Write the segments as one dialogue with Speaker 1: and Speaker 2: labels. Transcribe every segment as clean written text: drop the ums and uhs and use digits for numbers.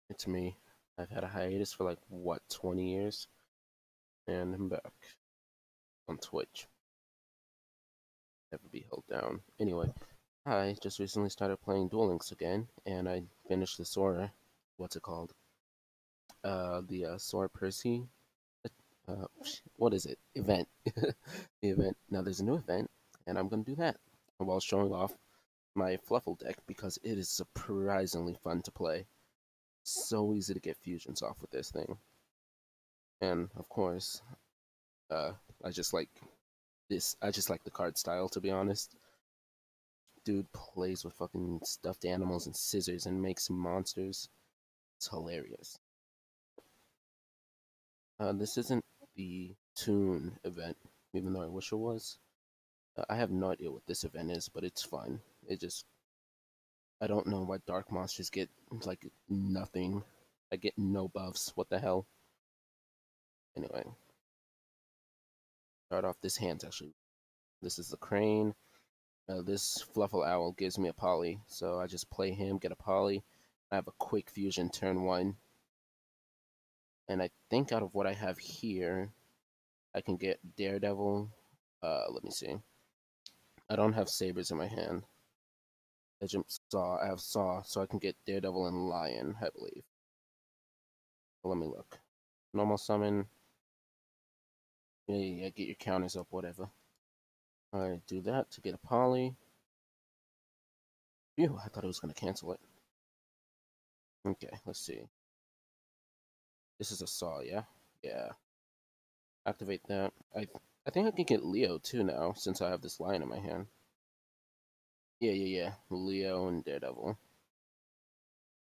Speaker 1: It's me. I've had a hiatus for like, what, 20 years? And I'm back on Twitch. Never be held down. Anyway, I just recently started playing Duel Links again, and I finished the Sora. What's it called? The Sora Percy. Uh, what is it? Event. The event. Now there's a new event, and I'm gonna do that while showing off my Fluffle deck because it is surprisingly fun to play. So easy to get fusions off with this thing. And of course, uh, I just like I just like the card style, to be honest. Dude plays with fucking stuffed animals and scissors and makes monsters. It's hilarious. This isn't the Toon event, even though I wish it was. I have no idea what this event is, but it's fun. It just, I don't know why dark monsters get like nothing. I get no buffs. What the hell? Anyway, start off this hand's actually. This is the crane. This Fluffle Owl gives me a poly, so I just play him, get a poly. I have a quick fusion turn one. And I think out of what I have here, I can get Daredevil. Let me see. I don't have sabers in my hand. I just saw. I have Saw, so I can get Daredevil and Lion, I believe. But let me look. Normal summon. Yeah, get your counters up, whatever. Alright, do that to get a poly. Phew, I thought it was going to cancel it. Okay, let's see. This is a Saw, yeah? Yeah. Activate that. I think I can get Leo too now, since I have this Lion in my hand. Yeah. Leo and Daredevil.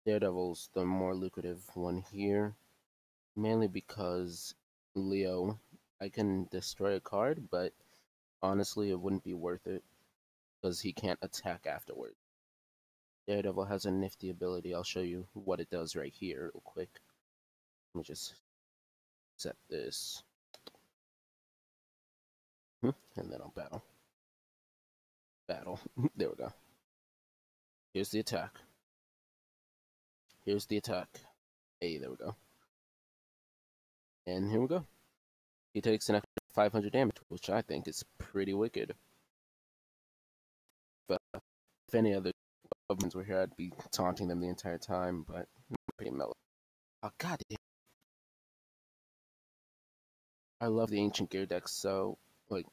Speaker 1: Daredevil's the more lucrative one here, mainly because Leo, I can destroy a card, but honestly, it wouldn't be worth it because he can't attack afterward. Daredevil has a nifty ability. I'll show you what it does right here, real quick. Let me just set this, and then I'll battle. Battle. There we go. Here's the attack. Here's the attack. Hey, there we go. And here we go. He takes an extra 500 damage, which I think is pretty wicked. But if any other ones were here, I'd be taunting them the entire time, but I'm pretty mellow. Oh, god damn. I love the ancient gear deck, so, like,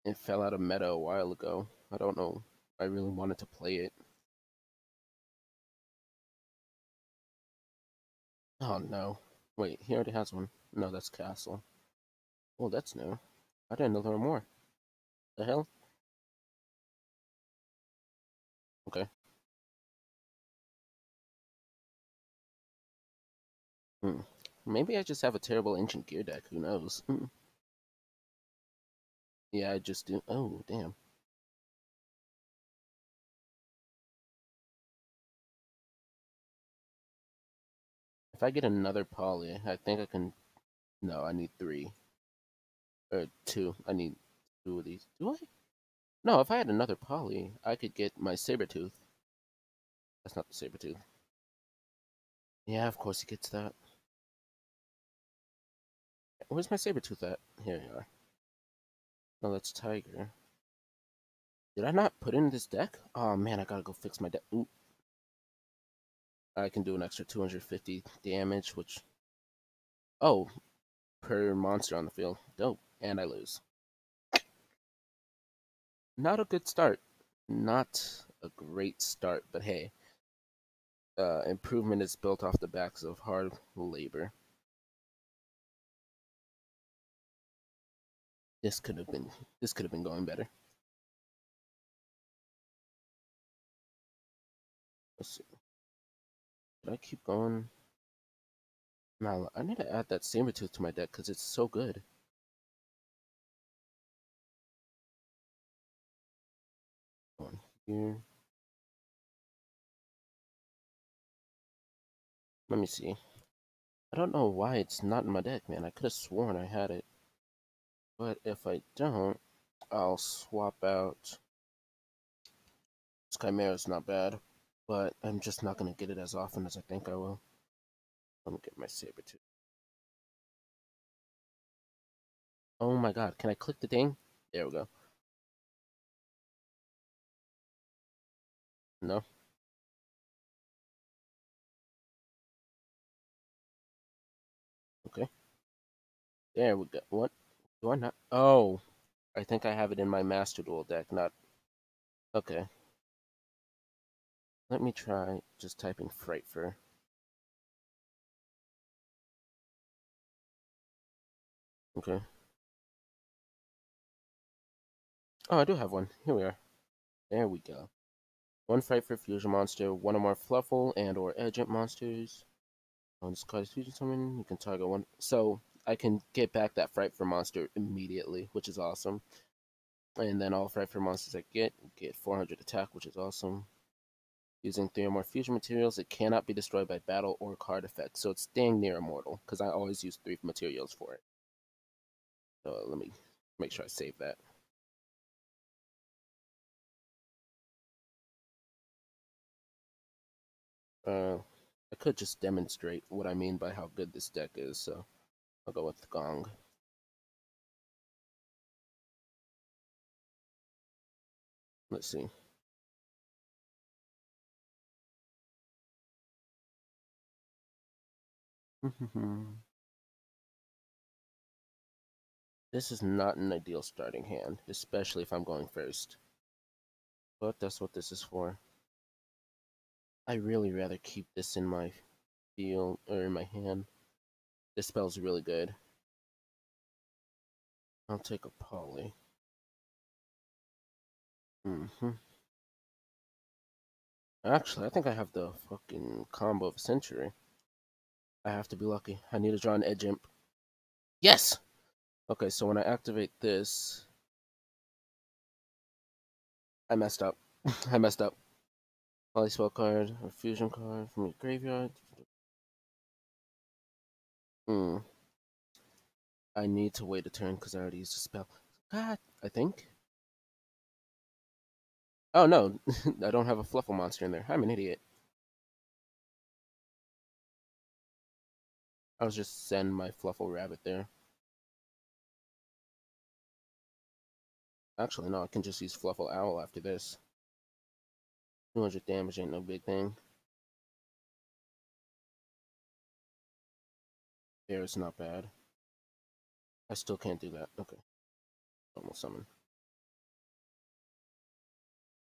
Speaker 1: it fell out of meta a while ago. I don't know. I really wanted to play it. Oh, no. Wait, he already has one. No, that's Castle. Oh, that's new. I didn't know there were more. The hell? Okay. Hmm. Maybe I just have a terrible ancient gear deck. Who knows? Yeah, I just do. Oh, damn. If I get another poly, I think I can. No, I need three. Or two. I need two of these. Do I? No, if I had another poly, I could get my Sabertooth. That's not the Sabertooth. Yeah, of course he gets that. Where's my Sabertooth at? Here you are. No, that's Tiger. Did I not put in this deck? Oh man, I gotta go fix my deck. Ooh. I can do an extra 250 damage, which... Oh, per monster on the field. Dope. And I lose. Not a good start. Not a great start, but hey. Improvement is built off the backs of hard labor. This could have been going better. Let's see. Did I keep going? No, I need to add that Sabertooth to my deck because it's so good. Going here. Let me see. I don't know why it's not in my deck, man. I could have sworn I had it. But if I don't, I'll swap out. Chimera's not bad, but I'm just not going to get it as often as I think I will. Let me get my saber too. Oh my god, can I click the thing? There we go. No? Okay. There we go. What? Do I not? Oh, I think I have it in my Master Duel deck, not. Okay. Let me try just typing Frightfur. Okay. Oh, I do have one. Here we are. There we go. One Frightfur fusion monster, one or more Fluffle and or Agent monsters. On this card's fusion summon, you can target one. So I can get back that Frightfur monster immediately, which is awesome. And then all Frightfur monsters I get 400 attack, which is awesome. Using 3 or more fusion materials, it cannot be destroyed by battle or card effects, so it's dang near immortal, because I always use 3 materials for it. So let me make sure I save that. I could just demonstrate what I mean by how good this deck is, so I'll go with Gong. Let's see. This is not an ideal starting hand, especially if I'm going first. But that's what this is for. I really rather keep this in my field or in my hand. This spell's really good. I'll take a Poly. Actually, I think I have the fucking combo of the century. I have to be lucky. I need to draw an Edge Imp. Yes! Okay, so when I activate this, I messed up. I messed up. Poly spell card, a fusion card from your graveyard. Hmm. I need to wait a turn because I already used a spell. God, I think. Oh no, I don't have a Fluffle monster in there. I'm an idiot. I was just send my Fluffle Rabbit there. Actually, no, I can just use Fluffle Owl after this. 200 damage ain't no big thing. There is not bad. I still can't do that. Okay. Normal summon.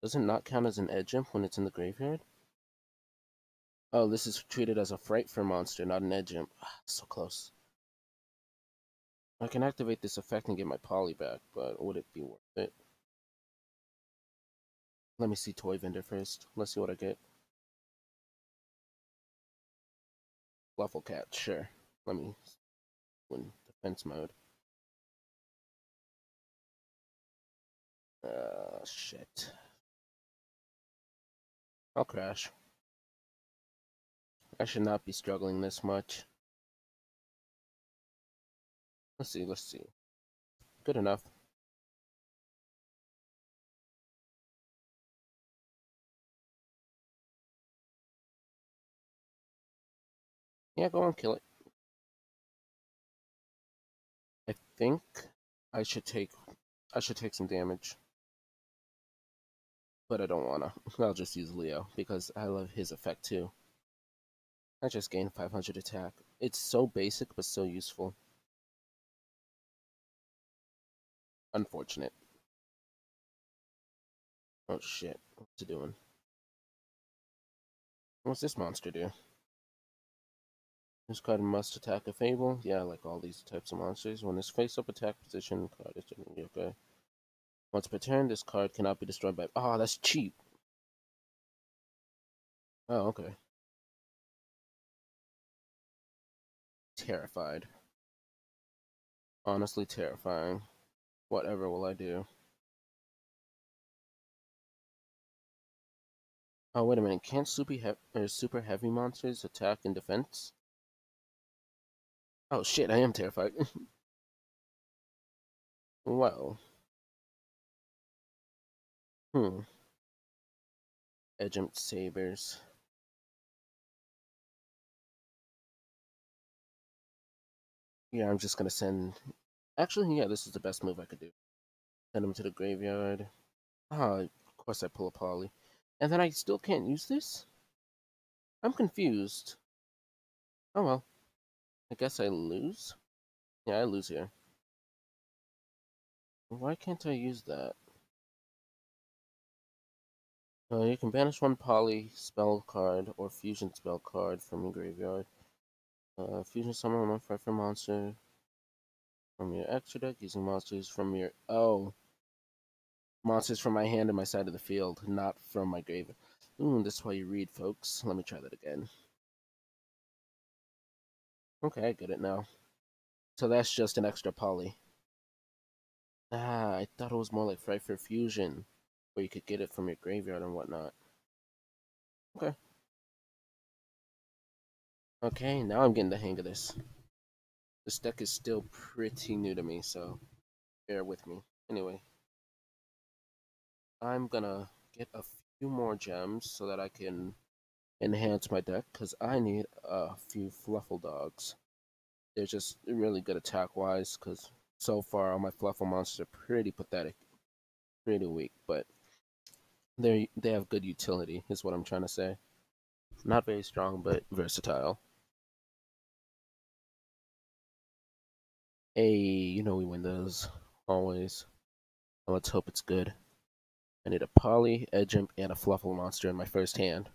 Speaker 1: Does it not count as an Edge Imp when it's in the graveyard? Oh, this is treated as a Frightfur monster, not an Edge Imp. So close. I can activate this effect and get my Poly back, but would it be worth it? Let me see Toy Vendor first. Let's see what I get. Fluffle Cat, sure. Let me win defense mode. Shit. I'll crash. I should not be struggling this much. Let's see. Good enough. Yeah, go on, kill it. I think I should take some damage. But I don't wanna. I'll just use Leo because I love his effect too. I just gained 500 attack. It's so basic but so useful. Unfortunate. Oh shit. What's it doing? What's this monster do? This card must attack a Fable. Yeah, like all these types of monsters. When this face-up attack position, card is okay. Once per turn, this card cannot be destroyed by. Oh, that's cheap. Oh, okay. Terrified. Honestly terrifying. Whatever will I do? Oh, wait a minute. Can't super heavy monsters attack in defense? Oh shit, I am terrified. Well. Hmm. Edgent Sabers. Yeah, I'm just gonna send. Actually, yeah, this is the best move I could do. Send him to the graveyard. Ah, of course I pull a poly. And then I still can't use this? I'm confused. Oh well, I guess I lose? Yeah, I lose here. Why can't I use that? You can banish one poly spell card or fusion spell card from your graveyard. Fusion summon one Frightfur monster from your extra deck using monsters from your... Oh, monsters from my hand and my side of the field, not from my graveyard. That's why you read, folks. Let me try that again. Okay, I get it now. So that's just an extra poly. Ah, I thought it was more like Frightfur Fusion, where you could get it from your graveyard and whatnot. Okay. Okay, now I'm getting the hang of this. This deck is still pretty new to me, so bear with me. Anyway, I'm gonna get a few more gems so that I can enhance my deck, because I need a few Fluffle Dogs. They're just really good attack-wise, because so far all my Fluffle monsters are pretty pathetic, pretty weak, but they have good utility, is what I'm trying to say. Not very strong, but versatile. Hey, you know we win those, always. Let's hope it's good. I need a Poly, Edgemp, and a Fluffle monster in my first hand.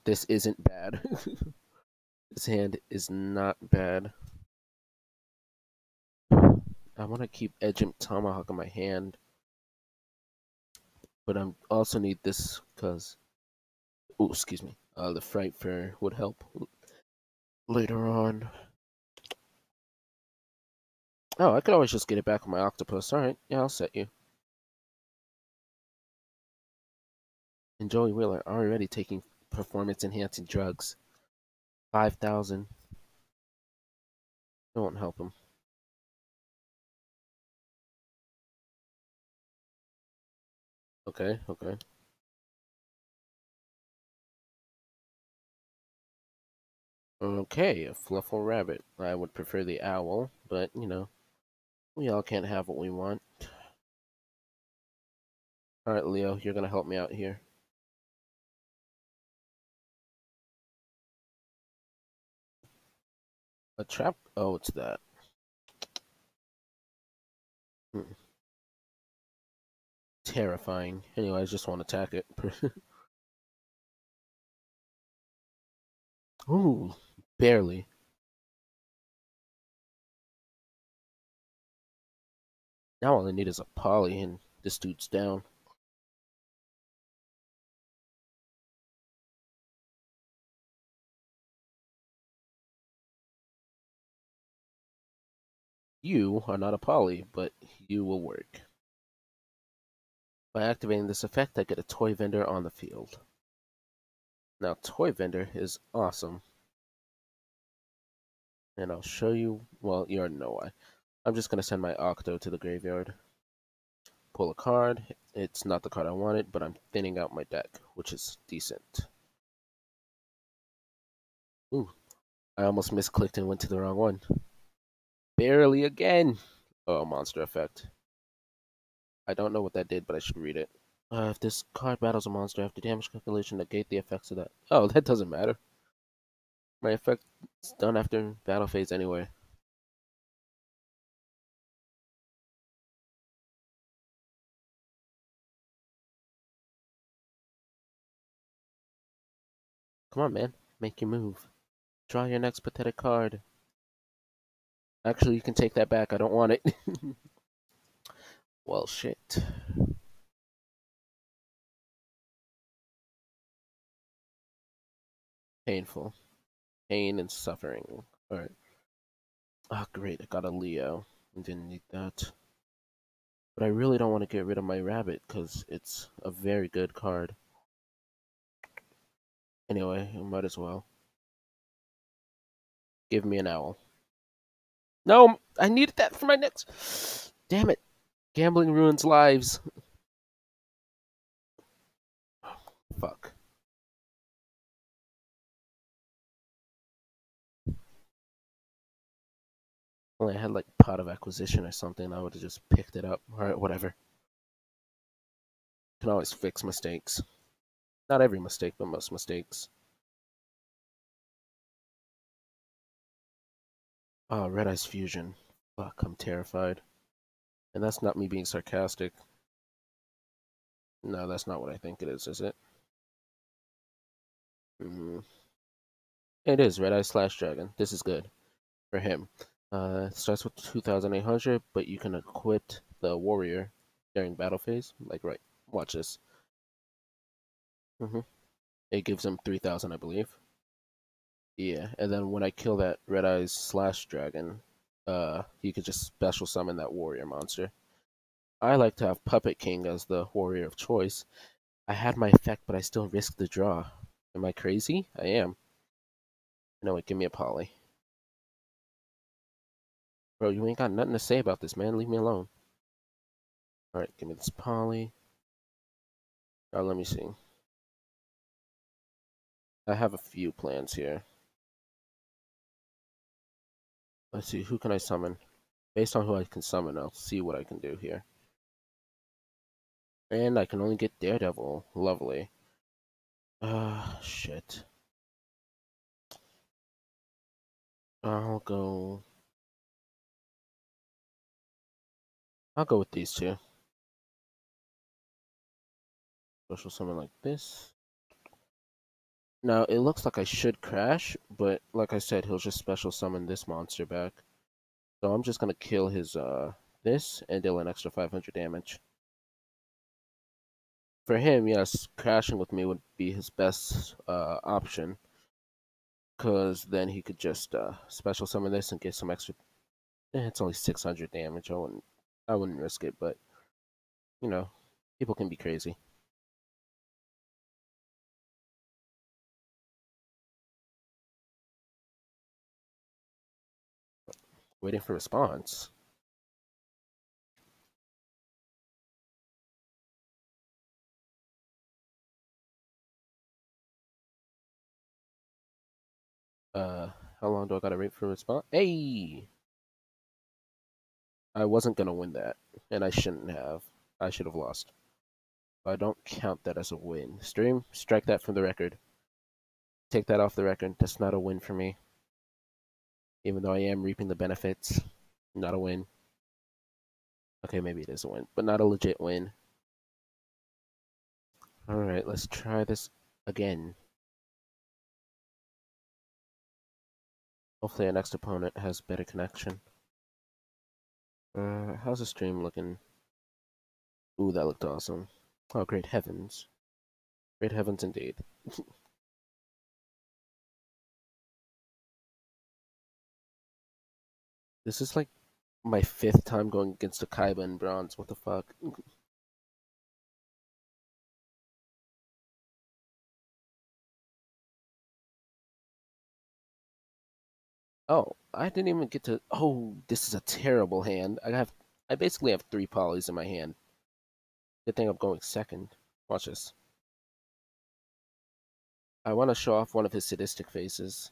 Speaker 1: This isn't bad. This hand is not bad. I want to keep Edgemp Tomahawk in my hand, but I also need this because, oh, excuse me, the Frightfur would help later on. Oh, I could always just get it back on my octopus. Alright, yeah, I'll set you. And Joey Wheeler already taking performance-enhancing drugs. 5,000. It won't help him. Okay, okay. Okay, a Fluffle Rabbit. I would prefer the owl, but, you know, we all can't have what we want. Alright, Leo, you're gonna help me out here. A trap? Oh, it's that. Hmm. Terrifying. Anyway, I just want to attack it. Ooh, barely. Now all I need is a poly and this dude's down. You are not a poly, but you will work. By activating this effect, I get a toy vendor on the field. Now, toy vendor is awesome. And I'll show you, well, you already know why. I'm just going to send my Octo to the graveyard. Pull a card. It's not the card I wanted, but I'm thinning out my deck, which is decent. Ooh, I almost misclicked and went to the wrong one. Barely again. Oh, monster effect. I don't know what that did, but I should read it. If this card battles a monster after damage calculation, negate the effects of that. Oh, that doesn't matter. My effect's done after battle phase anyway. Come on, man. Make your move. Draw your next pathetic card. Actually, you can take that back. I don't want it. Well, shit. Painful. Pain and suffering. Alright. Ah, great. I got a Leo. I didn't need that. But I really don't want to get rid of my rabbit, because it's a very good card. Anyway, I might as well. Give me an owl. No! I needed that for my next... Damn it. Gambling ruins lives. Fuck. Only I had like pot of acquisition or something, I would have just picked it up. Alright, whatever. Can always fix mistakes. Not every mistake, but most mistakes. Oh, Red Eyes Fusion. Fuck, I'm terrified. And that's not me being sarcastic. No, that's not what I think it is it? Mm. It is Red Eyes Slash Dragon. This is good for him. It starts with 2,800, but you can equip the warrior during battle phase. Like, right, watch this. It gives him 3,000, I believe. Yeah, and then when I kill that Red Eyes Slash Dragon, you could just special summon that warrior monster. I like to have Puppet King as the warrior of choice. I had my effect, but I still risked the draw. Am I crazy? I am. No, wait, give me a poly. Bro, you ain't got nothing to say about this, man. Leave me alone. Alright, give me this poly. Let me see. I have a few plans here. Let's see, who can I summon? Based on who I can summon, I'll see what I can do here. And I can only get Daredevil. Lovely. Shit. I'll go... I'll go with these two. Special summon like this. Now, it looks like I should crash, but like I said, he'll just special summon this monster back. So I'm just gonna kill his, this, and deal an extra 500 damage. For him, yes, crashing with me would be his best, option. Because then he could just, special summon this and get some extra... it's only 600 damage, I wouldn't risk it, but, you know, people can be crazy. Waiting for response. How long do I gotta wait for a response? Hey! I wasn't gonna win that, and I shouldn't have. I should have lost. But I don't count that as a win. Stream, strike that from the record. Take that off the record. That's not a win for me. Even though I am reaping the benefits. Not a win. Okay, maybe it is a win, but not a legit win. Alright, let's try this again. Hopefully our next opponent has better connection. How's the stream looking? Ooh, that looked awesome. Oh, great heavens. Great heavens indeed. This is like my 5th time going against a Kaiba in bronze. What the fuck? Oh, I didn't even get to... Oh, this is a terrible hand. I basically have 3 polys in my hand. Good thing I'm going second. Watch this. I want to show off one of his sadistic faces.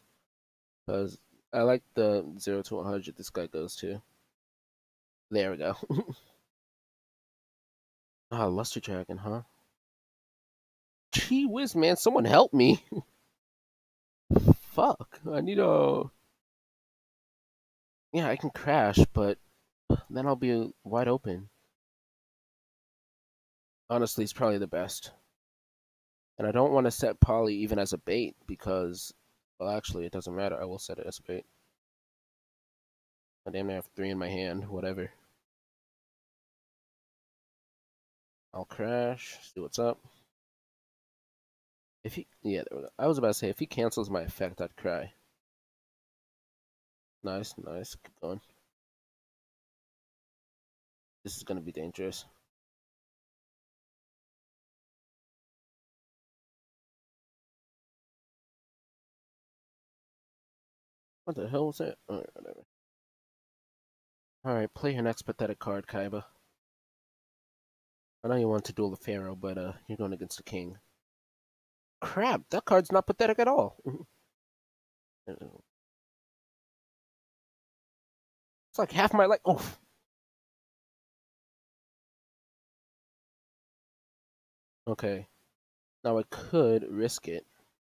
Speaker 1: Because I like the 0 to 100 this guy goes to. There we go. Ah, Luster Dragon, huh? Gee whiz, man, someone help me. Fuck. I need a... Yeah, I can crash, but then I'll be wide open. Honestly, it's probably the best. And I don't want to set Poly even as a bait because, well, actually, it doesn't matter. I will set it as a bait. I damn near have 3 in my hand, whatever. I'll crash, see what's up. If he, yeah, there we go. I was about to say, if he cancels my effect, I'd cry. Nice, nice, keep going. This is gonna be dangerous. What the hell was that? Alright, whatever. Alright, play your next pathetic card, Kaiba. I know you want to duel the Pharaoh, but you're going against the King. Crap, that card's not pathetic at all. It's like half my life. Oh. Okay. Now I could risk it,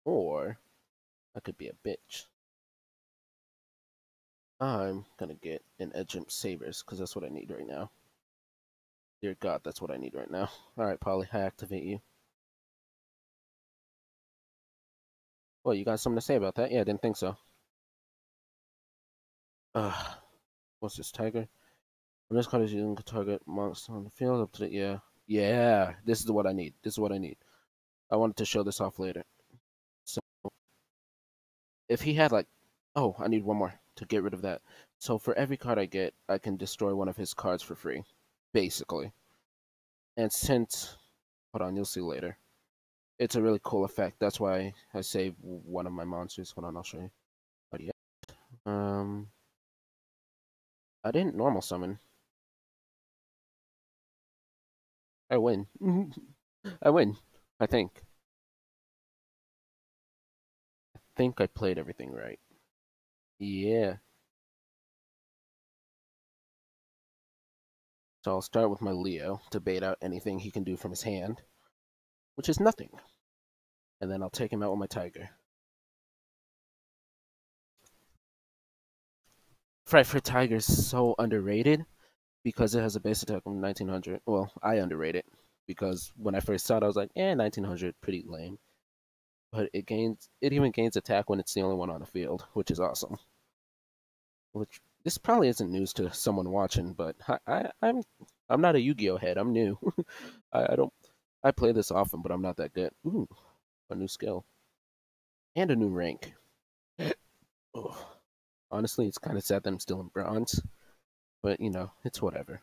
Speaker 1: or I could be a bitch. I'm gonna get an Edgemp Sabers, because that's what I need right now. Dear God, that's what I need right now. Alright, Polly, I activate you. Well, you got something to say about that? Yeah, I didn't think so. What's this, Tiger? When this card is using to target monster on the field, up to the, yeah. Yeah, this is what I need. This is what I need. I wanted to show this off later. So, if he had like, oh, I need one more to get rid of that. So for every card I get, I can destroy one of his cards for free, basically. And since, hold on, you'll see later. It's a really cool effect. That's why I saved one of my monsters. Hold on, I'll show you. But yeah. I didn't normal summon. I win. I win. I think. I think I played everything right. Yeah. So I'll start with my Leo to bait out anything he can do from his hand, which is nothing. And then I'll take him out with my Tiger. Frightfur Tiger is so underrated because it has a base attack of 1900. Well, I underrate it because when I first saw it, I was like, 1900, pretty lame. But it even gains attack when it's the only one on the field, which is awesome. Which this probably isn't news to someone watching, but I'm not a Yu-Gi-Oh head. I'm new. I don't I play this often, but I'm not that good. Ooh, a new skill and a new rank. Oh, honestly, it's kind of sad that I'm still in bronze, but it's whatever.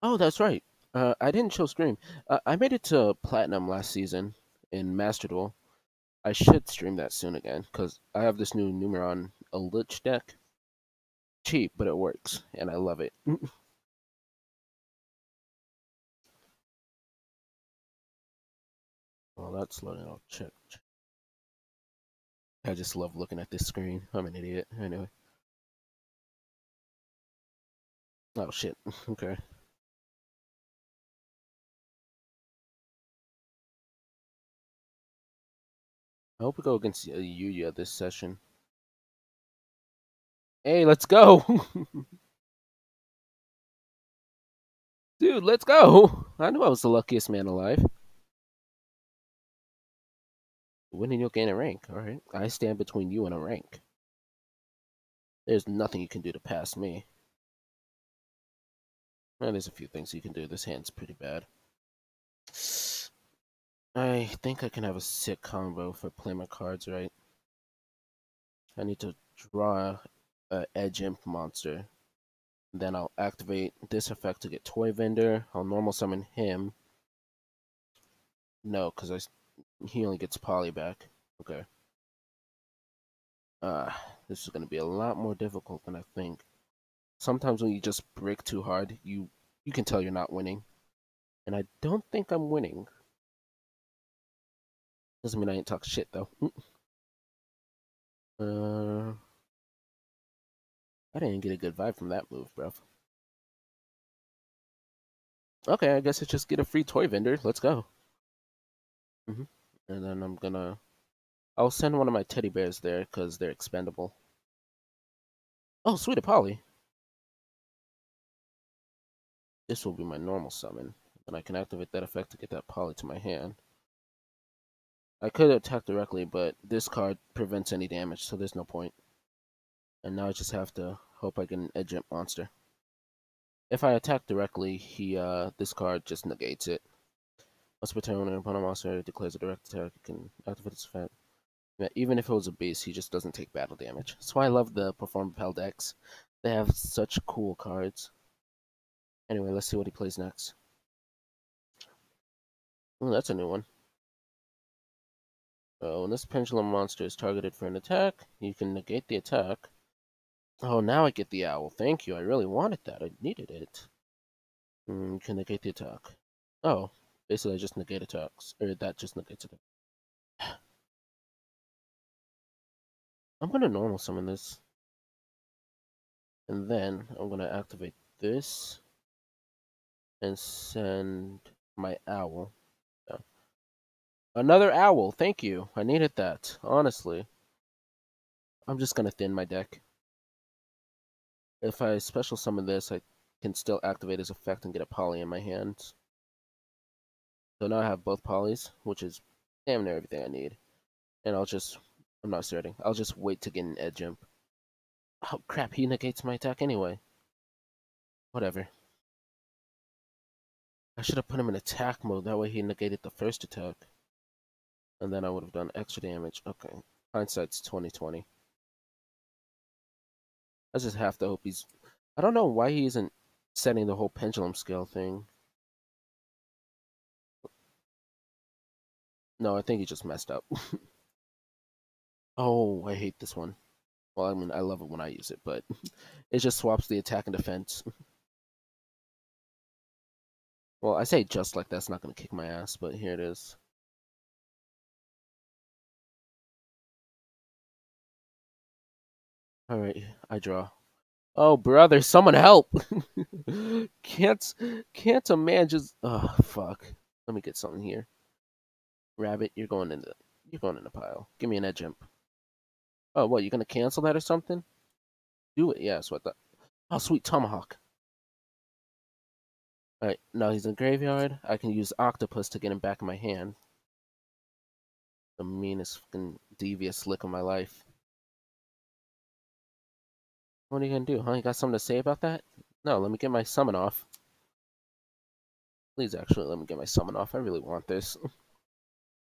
Speaker 1: Oh, that's right. I didn't show stream. I made it to platinum last season in Master Duel. I should stream that soon again because I have this new Numeron a Lich deck. Cheap, but it works, and I love it. Well, that's loading. I'll check. I just love looking at this screen. I'm an idiot. Anyway. Oh shit. Okay. I hope we go against Yuya this session. Hey, let's go! Dude, let's go! I knew I was the luckiest man alive. Winning, you'll gain a rank. Alright. I stand between you and a rank. There's nothing you can do to pass me. Well, there's a few things you can do. This hand's pretty bad. I think I can have a sick combo if I play my cards right. I need to draw a Edge Imp monster. Then I'll activate this effect to get Toy Vendor. I'll normal summon him. No, because he only gets Poly back. Okay. This is going to be a lot more difficult than I think. Sometimes when you just break too hard, you can tell you're not winning. And I don't think I'm winning. Doesn't mean I ain't talk shit, though. I didn't get a good vibe from that move, bruv. Okay, I guess I just get a free toy vendor. Let's go. And then I'll send one of my teddy bears there because they're expendable. Oh, sweet Polly. This will be my normal summon. And I can activate that effect to get that Polly to my hand. I could attack directly, but this card prevents any damage, so there's no point. And now I just have to hope I get an Edge Imp monster. If I attack directly, this card just negates it. Once per turn, when an opponent monster declares a direct attack, it can activate its effect. Yeah, even if it was a beast, he just doesn't take battle damage. That's why I love the Perform Pel decks. They have such cool cards. Anyway, let's see what he plays next. Oh, that's a new one. So when this pendulum monster is targeted for an attack, you can negate the attack. Oh, now I get the owl. Thank you. I really wanted that. I needed it. You can negate the attack. Oh, basically I just negate attacks. Or that just negates it. I'm gonna normal summon this. And then I'm gonna activate this and send my owl. Yeah. Another owl, thank you. I needed that, honestly. I'm just gonna thin my deck. If I special summon this, I can still activate his effect and get a poly in my hand. So now I have both polys, which is damn near everything I need. And I'm not starting. I'll just wait to get an edge imp. Oh crap, he negates my attack anyway. Whatever. I should have put him in attack mode, that way he negated the first attack. And then I would have done extra damage. Okay. Hindsight's 2020. I just have to hope he's... I don't know why he isn't setting the whole pendulum scale thing. No, I think he just messed up. Oh, I hate this one. Well, I mean, I love it when I use it, but it just swaps the attack and defense. Well, I say just like that's not going to kick my ass, but here it is. Alright, I draw. Oh, brother, someone help! can't, can't a man just... Oh, fuck. Let me get something here. Rabbit, you're going in the pile. Give me an edge imp. Oh, what, you gonna cancel that or something? Do it, yeah, that's what that... Oh, sweet tomahawk. Alright, now he's in the graveyard. I can use octopus to get him back in my hand. The meanest fucking devious lick of my life. What are you gonna do, huh? You got something to say about that? No, let me get my summon off. Please, actually, let me get my summon off. I really want this.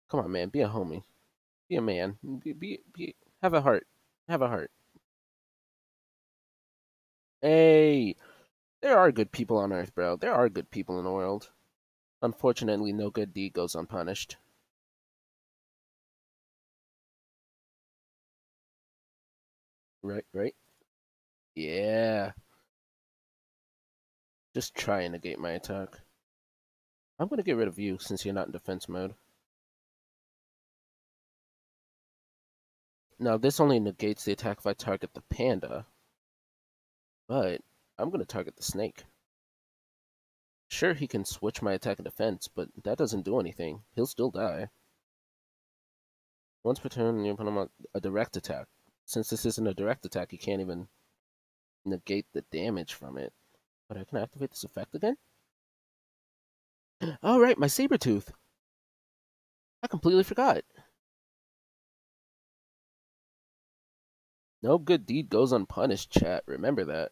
Speaker 1: Come on, man, be a homie. Be a man. Have a heart. Have a heart. Hey, there are good people on Earth, bro. There are good people in the world. Unfortunately, no good deed goes unpunished. Right, right? Yeah. Just try and negate my attack. I'm gonna get rid of you since you're not in defense mode. Now, this only negates the attack if I target the panda, but I'm gonna target the snake. Sure, he can switch my attack and defense, but that doesn't do anything. He'll still die. Once per turn, you put him on a direct attack. Since this isn't a direct attack, you can't even negate the damage from it. But I can activate this effect again? Oh, right, my saber tooth. I completely forgot. No good deed goes unpunished, chat. Remember that.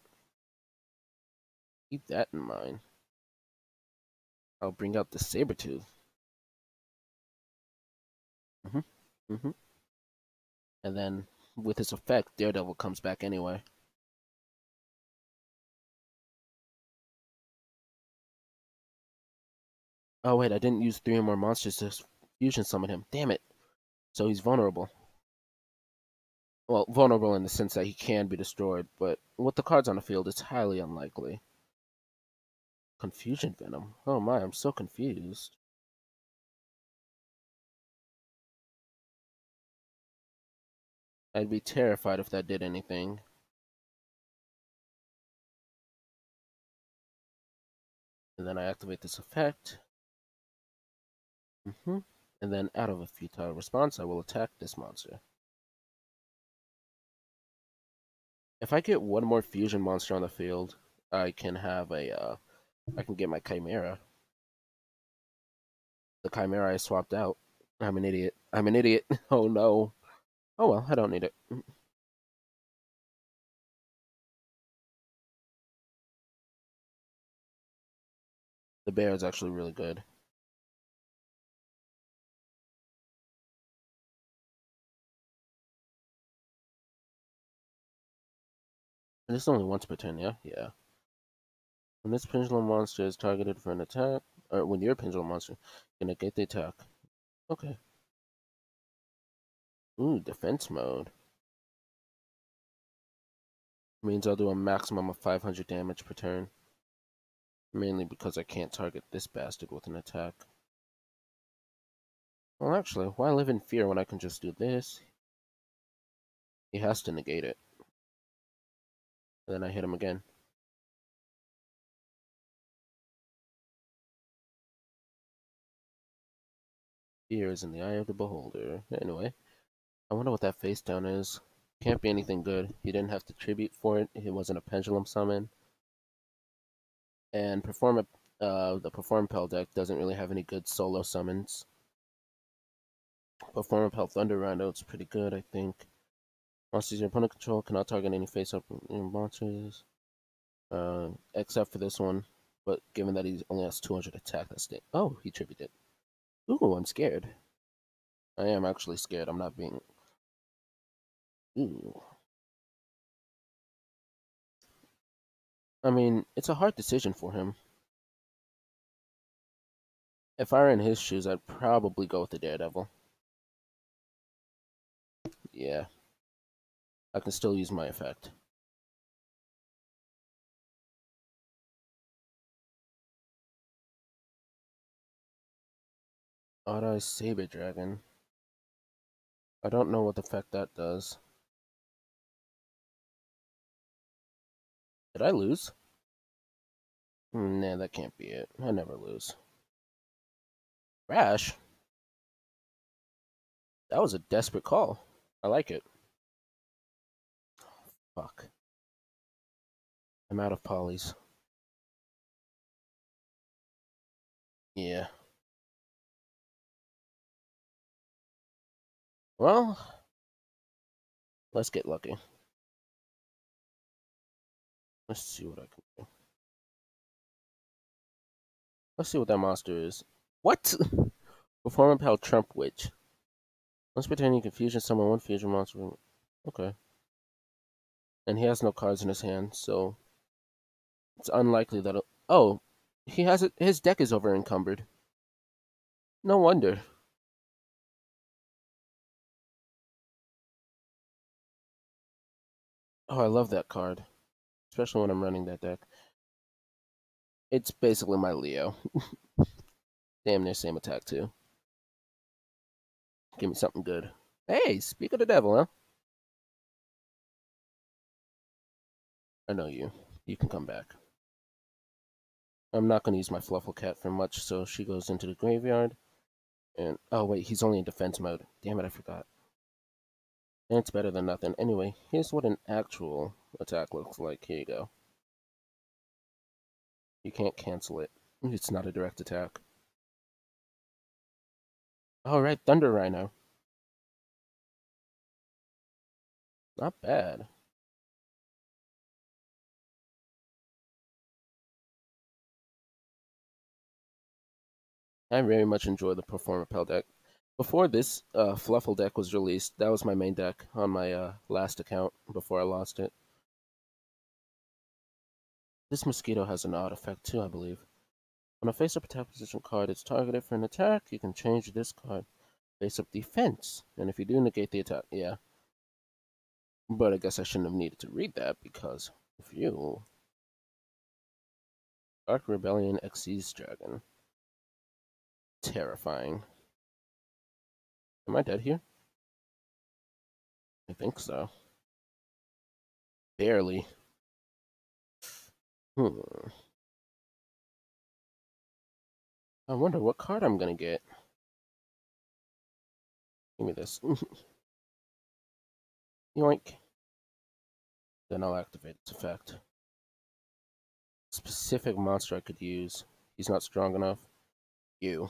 Speaker 1: Keep that in mind. I'll bring out the saber tooth. Mm-hmm. And then, with his effect, Daredevil comes back anyway. Oh, wait, I didn't use 3 or more monsters to fusion summon him. Damn it. So he's vulnerable. Well, vulnerable in the sense that he can be destroyed, but with the cards on the field, it's highly unlikely. Confusion Venom? Oh my, I'm so confused. I'd be terrified if that did anything. And then I activate this effect. And then, out of a futile response, I will attack this monster. If I get one more fusion monster on the field, I can have I can get my Chimera. The Chimera I swapped out. I'm an idiot. I'm an idiot. Oh no. Oh well, I don't need it. The bear is actually really good. And it's only once per turn, yeah? Yeah. When this pendulum monster is targeted for an attack, or when your pendulum monster, you negate the attack. Okay. Ooh, defense mode. Means I'll do a maximum of 500 damage per turn. Mainly because I can't target this bastard with an attack. Well, actually, why live in fear when I can just do this? He has to negate it. And then I hit him again. Fear is in the eye of the beholder. Anyway, I wonder what that face down is. Can't be anything good. He didn't have to tribute for it. It wasn't a pendulum summon. And the Perform Pel deck doesn't really have any good solo summons. Perform Pel Thunder Rhino is pretty good, I think. Monsters your opponent control cannot target any face-up monsters. Except for this one. But given that he only has 200 attack, that's it. Oh, he tributed. Ooh, I'm scared. I am actually scared. I'm not being. Ooh. I mean, it's a hard decision for him. If I were in his shoes, I'd probably go with the Daredevil. Yeah, I can still use my effect. Odd-Eye Saber Dragon. I don't know what effect that does. Did I lose? Nah, that can't be it. I never lose. Rash? That was a desperate call. I like it. Fuck. I'm out of polys. Yeah. Well, let's get lucky. Let's see what I can do. Let's see what that monster is. What? Perform Pal Trump Witch. Once pretending confusion, summon one fusion monster. Okay. And he has no cards in his hand, so it's unlikely that. Oh, he has it. His deck is over encumbered. No wonder. Oh, I love that card, especially when I'm running that deck. It's basically my Leo. Damn near same attack too. Give me something good. Hey, speak of the devil, huh? I know you. You can come back. I'm not going to use my Fluffle Cat for much, so she goes into the graveyard. And oh wait, he's only in defense mode. Damn it, I forgot. And it's better than nothing. Anyway, here's what an actual attack looks like. Here you go. You can't cancel it. It's not a direct attack. Alright, Thunder Rhino. Not bad. I very much enjoy the Performer Pel deck. Before this Fluffle deck was released, that was my main deck on my last account before I lost it. This Mosquito has an odd effect too, I believe. When a face-up attack position card is targeted for an attack, you can change this card face-up defense. And if you do negate the attack, yeah. But I guess I shouldn't have needed to read that because if you Dark Rebellion Xyz Dragon. Terrifying. Am I dead here? I think so. Barely. Hmm. I wonder what card I'm gonna get. Give me this. Yoink. Then I'll activate its effect. Specific monster I could use. He's not strong enough. You.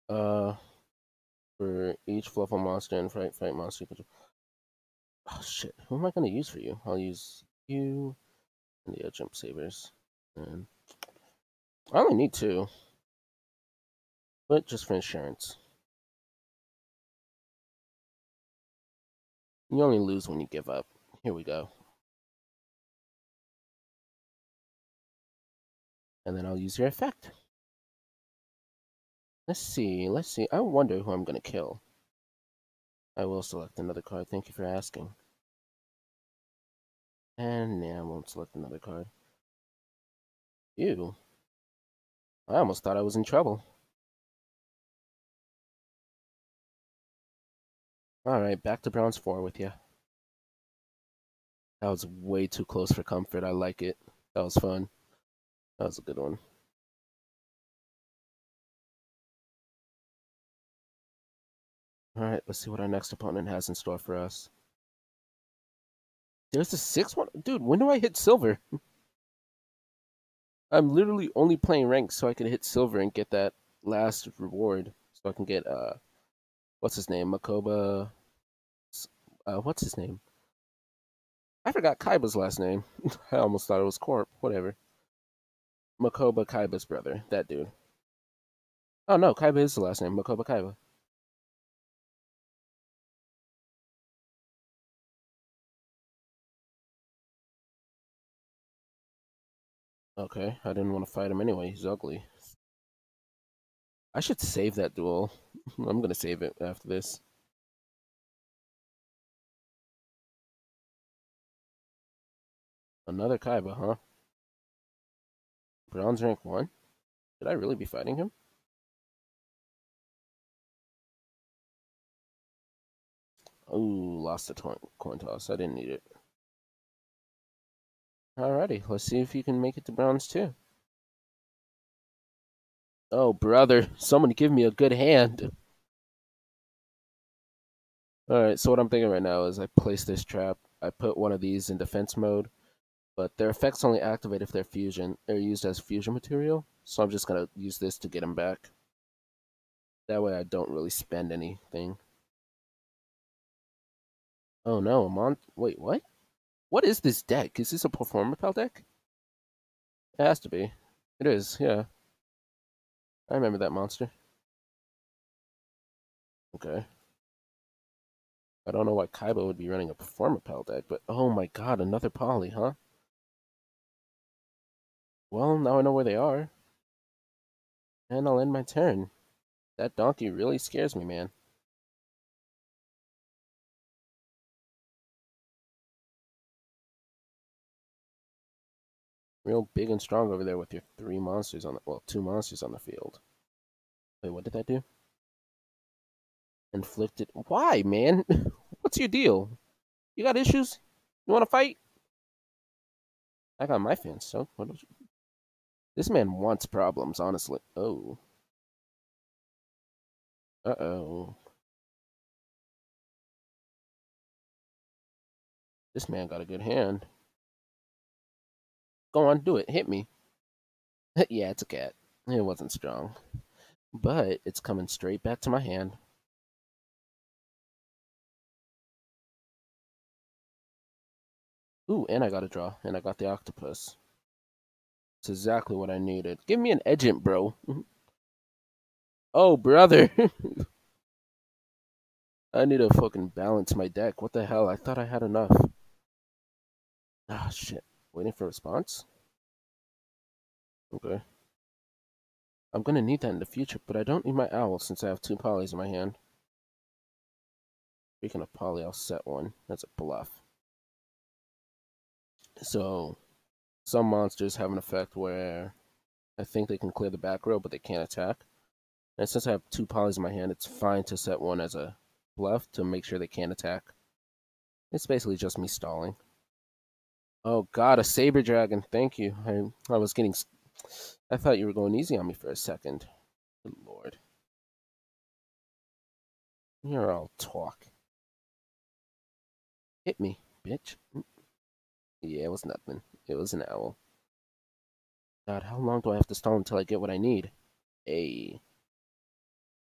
Speaker 1: Uh, for each Fluffle monster and Fright monster, you could. Oh shit! Who am I gonna use for you? I'll use you and the Jump Sabers. And I only need two, but just for insurance. You only lose when you give up. Here we go. And then I'll use your effect. Let's see, let's see. I wonder who I'm gonna kill. I will select another card. Thank you for asking. And yeah, I won't select another card. Ew. I almost thought I was in trouble. Alright, back to Bronze 4 with you. That was way too close for comfort. I like it. That was fun. That was a good one. Alright, let's see what our next opponent has in store for us. There's a 6-1? Dude, when do I hit silver? I'm literally only playing ranks so I can hit silver and get that last reward. So I can get, what's his name? Makoba. What's his name? I forgot Kaiba's last name. I almost thought it was Corp. Whatever. Makoba Kaiba's brother. That dude. Oh no, Kaiba is the last name. Makoba Kaiba. Okay, I didn't want to fight him anyway. He's ugly. I should save that duel. I'm gonna save it after this. Another Kaiba, huh? Bronze rank 1? Should I really be fighting him? Ooh, lost the coin toss. I didn't need it. Alrighty, let's see if you can make it to bronze 2. Oh, brother, someone give me a good hand. Alright, so what I'm thinking right now is I place this trap. I put one of these in defense mode, but their effects only activate if they're fusion. They're used as fusion material, so I'm just gonna use this to get them back. That way I don't really spend anything. Oh no, wait, what? What is this deck? Is this a Performapal deck? It has to be. It is, yeah. I remember that monster. Okay. I don't know why Kaiba would be running a Performapal deck, but oh my god, another Poly, huh? Well, now I know where they are. And I'll end my turn. That donkey really scares me, man. Real big and strong over there with your 3 monsters on the, well, 2 monsters on the field. Wait, what did that do? Inflicted. Why, man? What's your deal? You got issues? You want to fight? I got my fans, so what you... This man wants problems, honestly. Oh. Uh-oh. This man got a good hand. Go on, do it. Hit me. Yeah, it's a cat. It wasn't strong. But it's coming straight back to my hand. Ooh, and I got a draw. And I got the octopus. It's exactly what I needed. Give me an Edgent, bro. Oh, brother. I need to fucking balance my deck. What the hell? I thought I had enough. Ah, shit. Waiting for a response? Okay. I'm gonna need that in the future, but I don't need my owl since I have 2 polys in my hand. Speaking of poly, I'll set one. That's a bluff. So, some monsters have an effect where I think they can clear the back row, but they can't attack. And since I have 2 polys in my hand, it's fine to set one as a bluff to make sure they can't attack. It's basically just me stalling. Oh god, a saber dragon. Thank you. I was getting... I thought you were going easy on me for a second. Good lord. You're all talk. Hit me, bitch. Yeah, it was nothing. It was an owl. God, how long do I have to stall until I get what I need? A.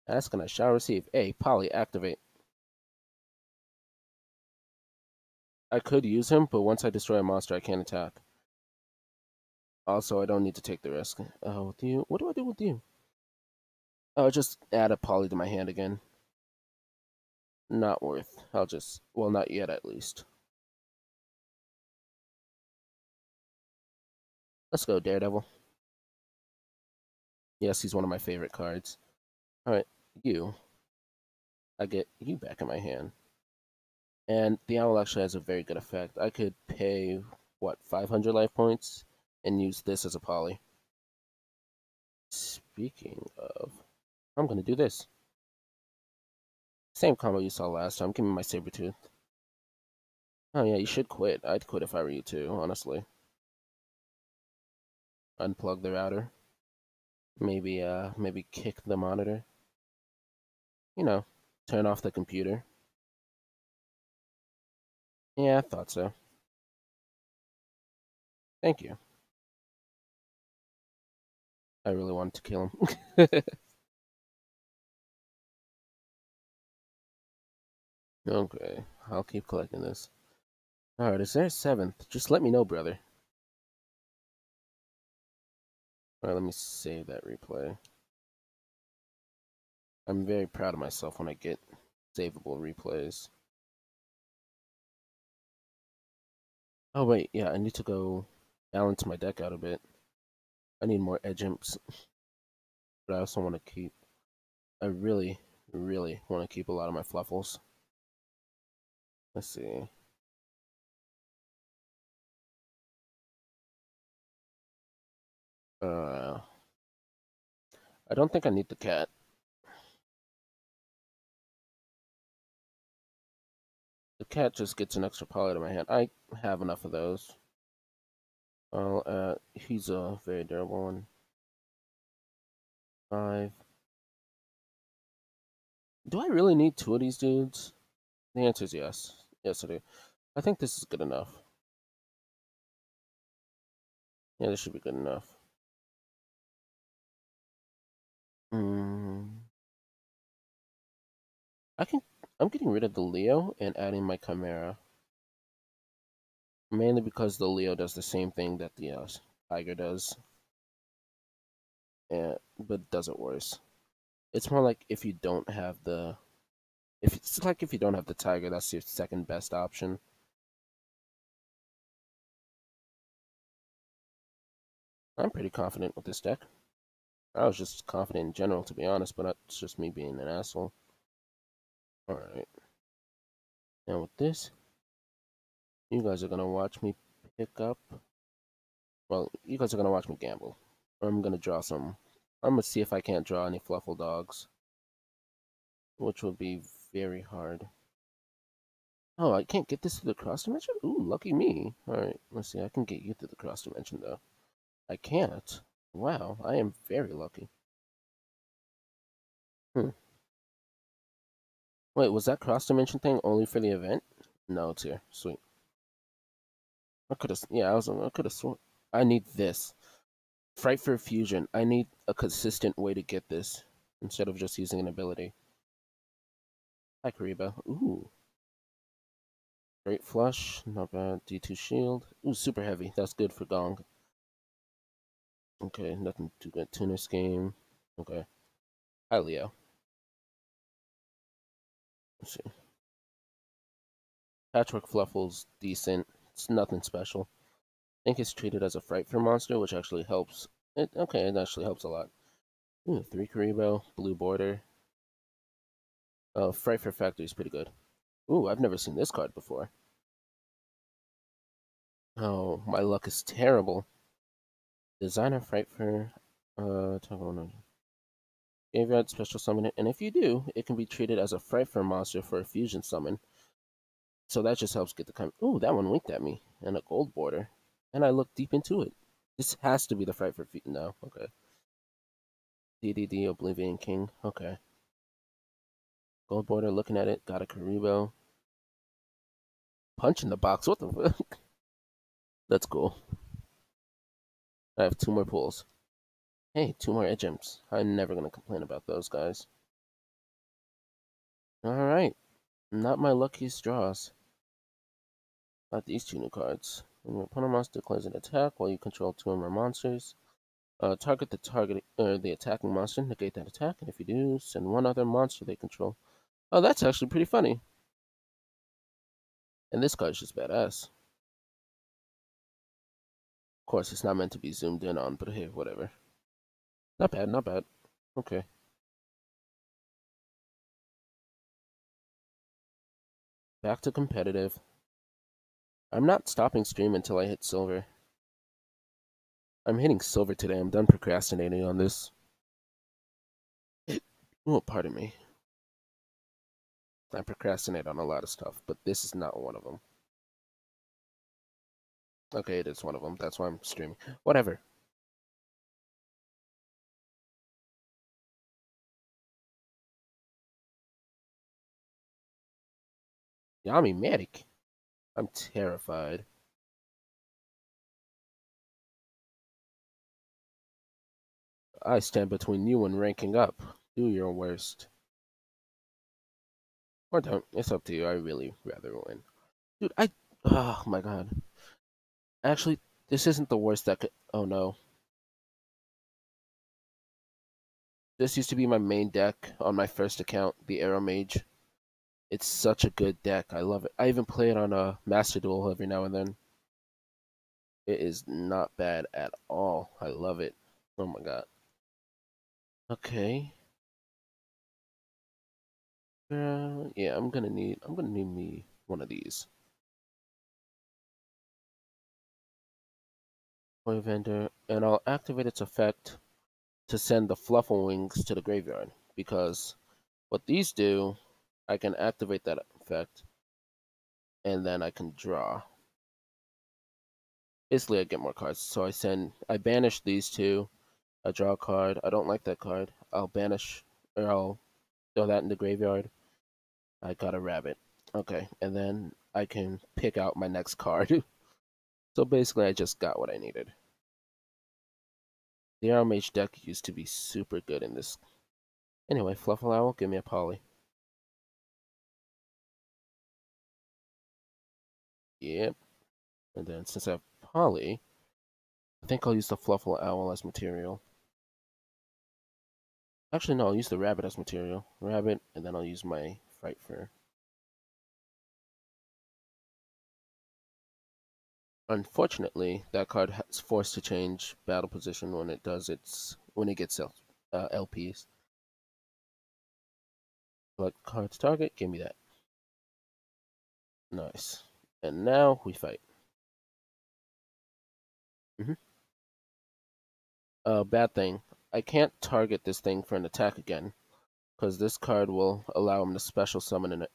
Speaker 1: Ask and I shall receive. A. Poly, activate. I could use him, but once I destroy a monster, I can't attack. Also, I don't need to take the risk. Oh, with you? What do I do with you? Oh, just add a poly to my hand again. Not worth. I'll just... Well, not yet, at least. Let's go, Daredevil. Yes, he's one of my favorite cards. Alright, you. I get you back in my hand. And the owl actually has a very good effect. I could pay, what, 500 life points and use this as a poly. Speaking of, I'm going to do this. Same combo you saw last time. Give me my Sabertooth. Oh yeah, you should quit. I'd quit if I were you too, honestly. Unplug the router. Maybe kick the monitor. You know, turn off the computer. Yeah, I thought so. Thank you. I really wanted to kill him. Okay, I'll keep collecting this. Alright, is there a seventh? Just let me know, brother. Alright, let me save that replay. I'm very proud of myself when I get savable replays. Oh wait, yeah, I need to go balance my deck out a bit. I need more edge imps, but I also want to keep. I really, really want to keep a lot of my fluffles. Let's see. Uh, I don't think I need the cat. The cat just gets an extra poly to my hand. I have enough of those. Well, he's a very durable one. 5. Do I really need 2 of these dudes? The answer is yes. Yes, I do. I think this is good enough. Yeah, this should be good enough. Hmm. I can. I'm getting rid of the Leo and adding my Chimera. Mainly because the Leo does the same thing that the Tiger does, and but does it worse. It's more like if you don't have the. If it's like if you don't have the Tiger, that's your second best option. I'm pretty confident with this deck. I was just confident in general, to be honest, but it's just me being an asshole. Alright. Now with this, you guys are gonna watch me pick up. Well, you guys are gonna watch me gamble. I'm gonna draw some. I'm gonna see if I can't draw any Fluffle Dogs, which will be very hard. Oh, I can't get this to the cross dimension? Ooh, lucky me. Alright, let's see. I can get you to the cross dimension, though. I can't. Wow, I am very lucky. Hmm. Wait, was that cross dimension thing only for the event? No, it's here. Sweet. I could have, yeah, I could have sworn. I need this. Frightfur Fusion. I need a consistent way to get this instead of just using an ability. Hi, Kariba. Ooh. Great Flush. Not bad. D2 Shield. Ooh, super heavy. That's good for Gong. Okay, nothing too good. Tuner Scheme. Okay. Hi, Leo. Let's see. Patchwork Fluffle's decent. It's nothing special. I think it's treated as a Frightfur monster, which actually helps. Okay, it actually helps a lot. Ooh, 3 Karibo. Blue border. Frightfur Factory is pretty good. Ooh, I've never seen this card before. Oh, my luck is terrible. Designer Frightfur. Graveyard special summon it, and if you do, it can be treated as a Frightfur monster for a fusion summon. So that just helps get the kind. Ooh, that one winked at me, and a gold border, and I looked deep into it. This has to be the Frightfur fusion. No, okay. DDD Oblivion King. Okay. Gold border. Looking at it, got a Karibo. Punch in the box. What the fuck? That's cool. I have 2 more pulls. Hey, 2 more edge imps. I'm never gonna complain about those guys. All right. Not my luckiest draws. Not these 2 new cards. When your opponent monster declares an attack while you control 2 or more monsters, target the attacking monster, negate that attack, and if you do, send 1 other monster they control. Oh, that's actually pretty funny. And this card's just badass. Of course, it's not meant to be zoomed in on, but hey, whatever. Not bad, not bad. Okay. Back to competitive. I'm not stopping stream until I hit silver. I'm hitting silver today. I'm done procrastinating on this. Oh, pardon me. I procrastinate on a lot of stuff, but this is not one of them. Okay, it is one of them. That's why I'm streaming. Whatever. Yami medic. I'm terrified. I stand between you and ranking up. Do your worst. Or don't. It's up to you. I really rather win. Dude, oh my god. Actually, this isn't the worst deck. Oh no. This used to be my main deck on my first account, the Arrow Mage. It's such a good deck. I love it. I even play it on a Master Duel every now and then. It is not bad at all. I love it. Oh my god. Okay. Yeah, I'm gonna need me one of these. Toy vendor, and I'll activate its effect to send the Fluffle Wings to the graveyard. Because what these do, I can activate that effect, and then I can draw. Basically, I get more cards. So I banish these two. I draw a card. I don't like that card. I'll banish, or I'll throw that in the graveyard. I got a rabbit. Okay, and then I can pick out my next card. So basically, I just got what I needed. The RMH deck used to be super good in this. Anyway, Fluffle Owl, give me a poly. Yep. And then since I have poly, I think I'll use the Fluffle Owl as material. Actually, no, I'll use the rabbit as material. Rabbit, and then I'll use my Frightfur. Unfortunately, that card is forced to change battle position when it gets LPs. Select card's target, give me that. Nice. And now we fight. Bad thing. I can't target this thing for an attack again, because this card will allow him to special summon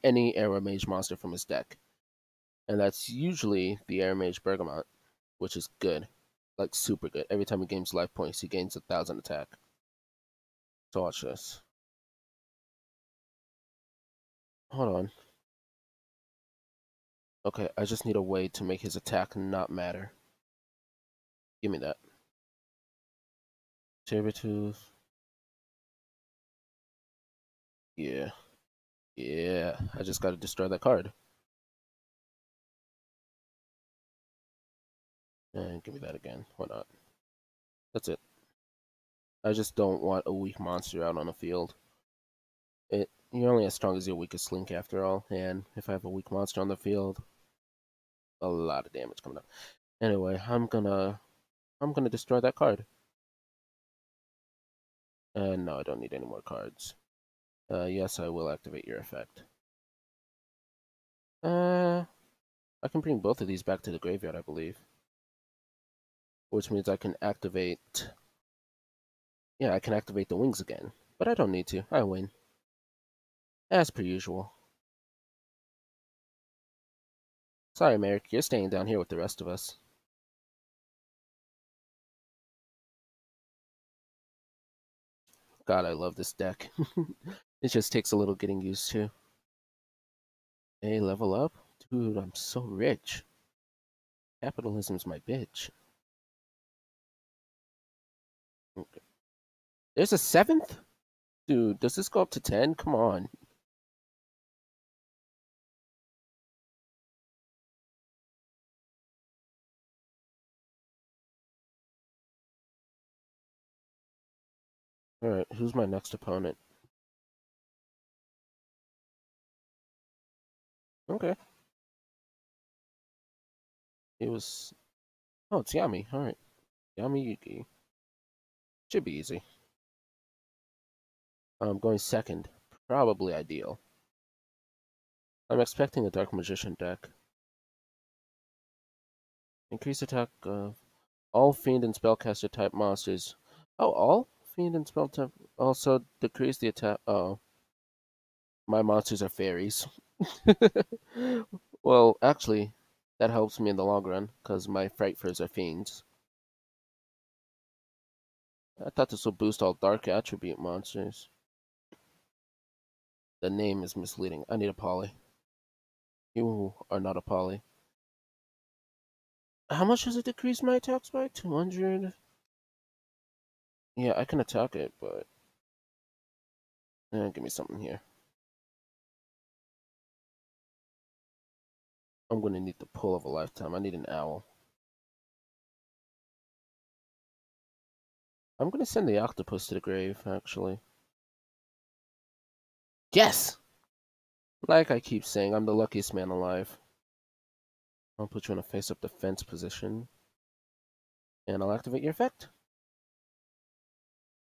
Speaker 1: any Air Mage monster from his deck. And that's usually the Air Mage Bergamot, which is good. Like, super good. Every time he gains life points, he gains 1,000 attack. So watch this. Hold on. Okay, I just need a way to make his attack not matter. Give me that. Sabertooth. Yeah. Yeah. I just gotta destroy that card. And give me that again. Why not? That's it. I just don't want a weak monster out on the field. You're only as strong as your weakest link after all, and if I have a weak monster on the field, a lot of damage coming up. Anyway, I'm gonna destroy that card. And no, I don't need any more cards. Yes, I will activate your effect. I can bring both of these back to the graveyard, I believe. Which means I can activate. Yeah, I can activate the wings again. But I don't need to. I win. As per usual. Sorry, Merrick, you're staying down here with the rest of us. God, I love this deck. It just takes a little getting used to. Hey, level up? Dude, I'm so rich. Capitalism's my bitch. Okay. There's a 7th? Dude, does this go up to 10? Come on. Alright, who's my next opponent? Okay. It was... Oh, it's Yami. Alright. Yami Yugi. Should be easy. I'm going second. Probably ideal. I'm expecting a Dark Magician deck. Increase attack of all Fiend and Spellcaster type monsters. Oh, all Fiend and Spell type. Also decrease the attack. Oh, my monsters are fairies. Well, actually, That helps me in the long run, because my Frightfurs are fiends. I thought this would boost all dark attribute monsters. The name is misleading. I need a poly. You are not a poly. How much does it decrease my attacks by? 200? Yeah, I can attack it, but... give me something here. I'm gonna need the pull of a lifetime. I need an owl. I'm gonna send the octopus to the grave, actually. Yes! Like I keep saying, I'm the luckiest man alive. I'll put you in a face-up defense position. And I'll activate your effect.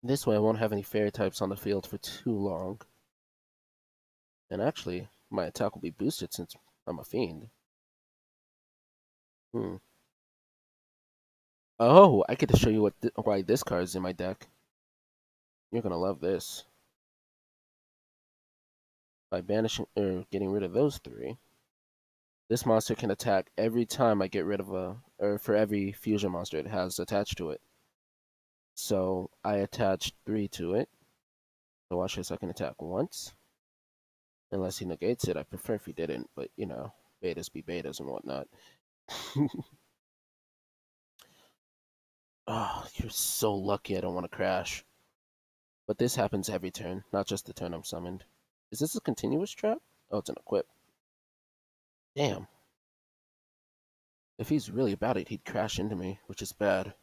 Speaker 1: This way I won't have any fairy types on the field for too long. And actually, my attack will be boosted since I'm a fiend. Oh, I get to show you why this card is in my deck. You're gonna love this. By banishing or getting rid of those three, this monster can attack every time I get rid of or for every fusion monster it has attached to it. So I attached 3 to it. So watch this, I can attack once. Unless he negates it. I prefer if he didn't, but you know, betas be betas and whatnot. Oh, you're so lucky I don't want to crash. But this happens every turn, not just the turn I'm summoned. Is this a continuous trap? Oh, it's an equip. Damn. If he's really about it, he'd crash into me, which is bad.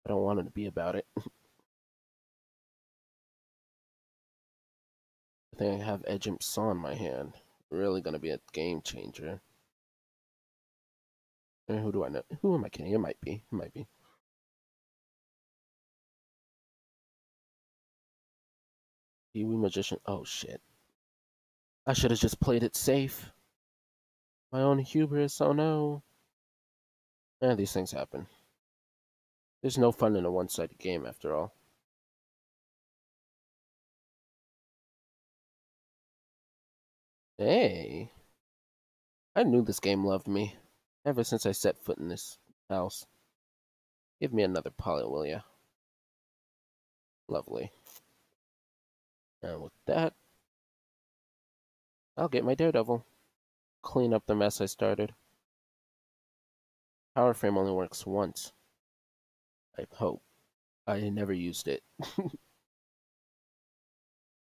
Speaker 1: I don't want him to be about it. I think I have Edge Imp Saw in my hand. Really gonna be a game changer. And who do I know? Who am I kidding? It might be. It might be. Kiwi Magician. Oh shit. I should have just played it safe. My own hubris. Oh no. Eh, these things happen. There's no fun in a one-sided game after all. Hey. I knew this game loved me. Ever since I set foot in this house. Give me another poly, will ya? Lovely. And with that, I'll get my Daredevil. Clean up the mess I started. Power Frame only works once. I hope. I never used it.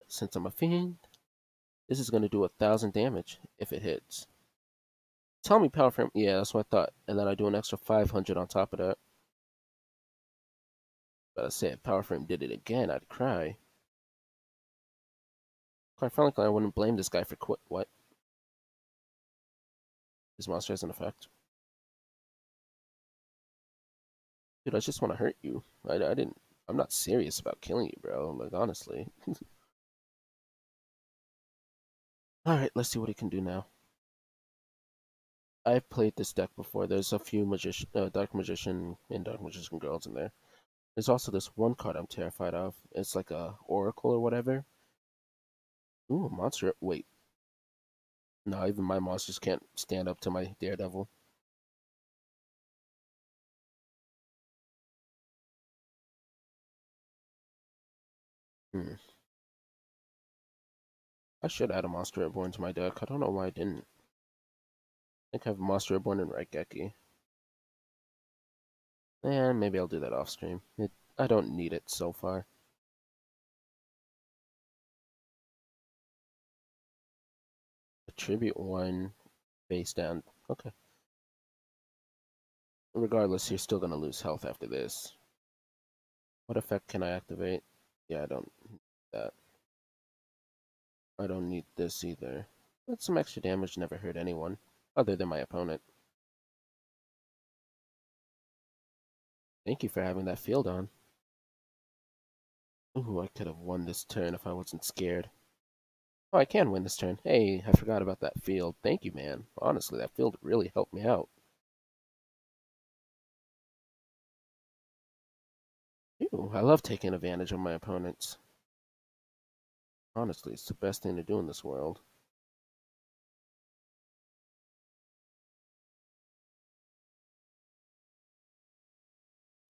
Speaker 1: Since I'm a fiend, this is going to do 1,000 damage if it hits. Tell me Power Frame. Yeah, that's what I thought. And then I do an extra 500 on top of that. But I say if Power Frame did it again, I'd cry. Quite frankly, I wouldn't blame this guy for what? His monster has an effect. Dude, I just want to hurt you. I didn't. I'm not serious about killing you, bro. Like, honestly. Alright, let's see what he can do now. I've played this deck before. There's a few Dark Magician and Dark Magician girls in there. There's also this one card I'm terrified of. It's like a Oracle or whatever. Ooh, a monster. Wait. No, even my monsters can't stand up to my Daredevil. Hmm. I should add a Monster Reborn to my deck. I don't know why I didn't. I think I have Monster Reborn and Raigeki. And maybe I'll do that off stream. I don't need it so far. Attribute 1, face down. Okay. Regardless, you're still gonna lose health after this. What effect can I activate? Yeah, I don't need that. I don't need this either. But some extra damage never hurt anyone, other than my opponent. Thank you for having that field on. Ooh, I could have won this turn if I wasn't scared. Oh, I can win this turn. Hey, I forgot about that field. Thank you, man. Honestly, that field really helped me out. Ew, I love taking advantage of my opponents. Honestly, it's the best thing to do in this world.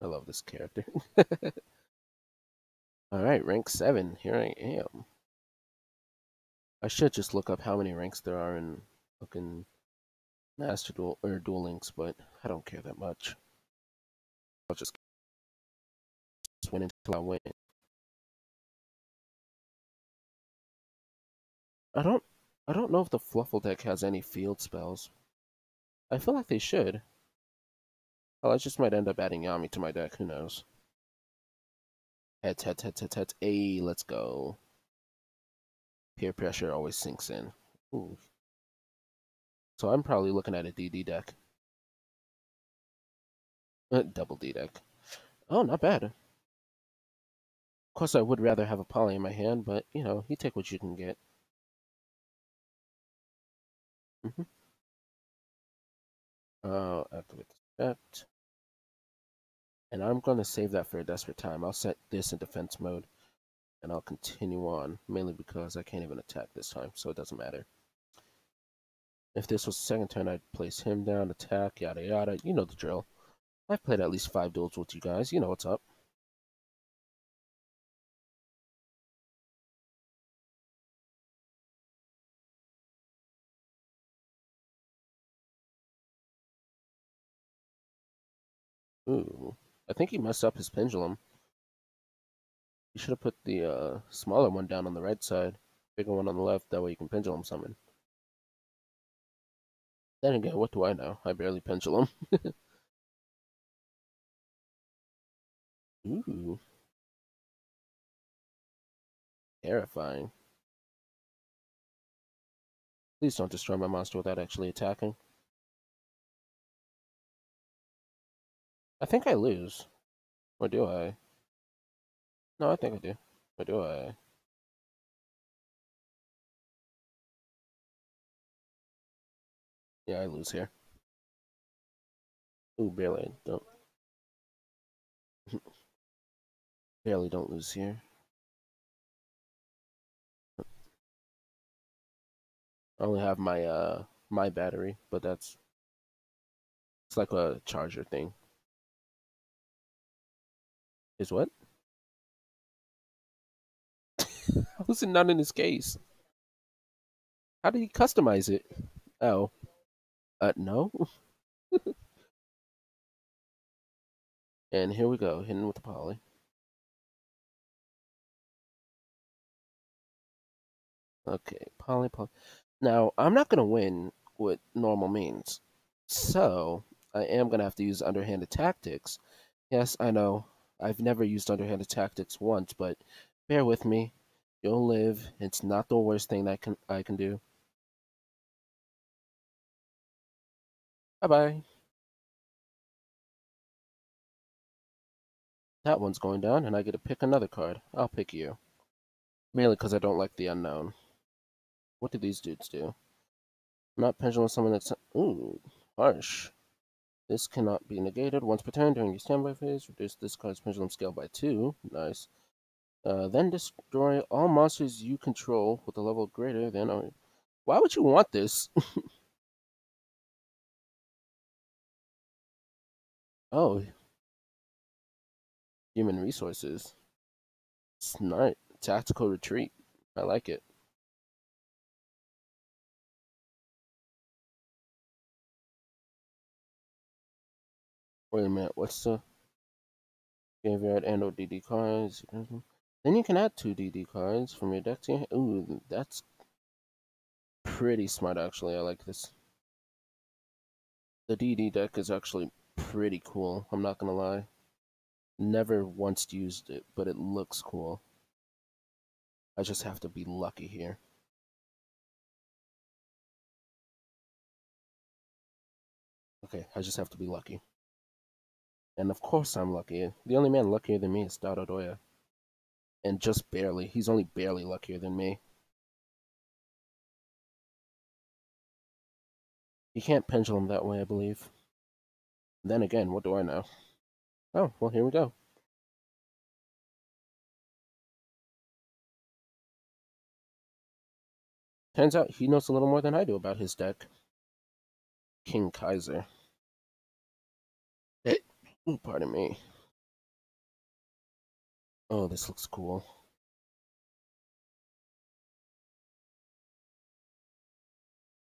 Speaker 1: I love this character. Alright, rank 7. Here I am. I should just look up how many ranks there are in fucking Master Duel or Duel Links, but I don't care that much. I'll just win until I win. I don't I don't know if the Fluffle deck has any field spells. I feel like they should. Well, I just might end up adding Yami to my deck, who knows. Heads, heads, heads, heads, heads. Hey, let's go. Peer pressure always sinks in. Ooh. So I'm probably looking at a DD deck. Double D deck. Oh, not bad. Of course, I would rather have a Poly in my hand, but, you know, you take what you can get. Mm-hmm. Activate the effect. And I'm going to save that for a desperate time. I'll set this in defense mode, and I'll continue on, mainly because I can't even attack this time, so it doesn't matter. If this was the second turn, I'd place him down, attack, yada yada. You know the drill. I've played at least 5 duels with you guys. You know what's up. Ooh. I think he messed up his pendulum. You should have put the smaller one down on the right side, bigger one on the left, that way you can pendulum summon. Then again, what do I know? I barely pendulum. Ooh. Terrifying. Please don't destroy my monster without actually attacking. I think I lose. Or do I? No, I think I do. Or do I? Yeah, I lose here. Ooh, barely. Don't. Barely don't lose here. I only have my battery, but it's like a charger thing. Is what? How is it not in his case? How did he customize it? Oh. No. And here we go, hitting with the poly. Okay, poly, poly. Now, I'm not gonna win with normal means. So, I am gonna have to use underhanded tactics. Yes, I know. I've never used underhanded tactics once, but bear with me. You'll live. It's not the worst thing that I can do. Bye bye. That one's going down, and I get to pick another card. I'll pick you. Mainly because I don't like the unknown. What do these dudes do? Not pendulum summon that's... Ooh, harsh. This cannot be negated once per turn during your standby phase. Reduce this card's pendulum scale by 2. Nice. Then destroy all monsters you control with a level greater than... Why would you want this? Oh, human resources. Smart. Tactical retreat. I like it. Wait a minute. What's the graveyard and or DD cards? Then you can add 2 DD cards from your deck to your... Ooh, that's pretty smart, actually. I like this. The DD deck is actually pretty cool. I'm not gonna lie. Never once used it, but it looks cool. I just have to be lucky here. Okay, I just have to be lucky. And of course I'm lucky. The only man luckier than me is Dododoya. And just barely. He's only barely luckier than me. You can't pendulum that way, I believe. Then again, what do I know? Oh, well, here we go. Turns out he knows a little more than I do about his deck. King Kaiser. Ooh, pardon me. Oh, this looks cool.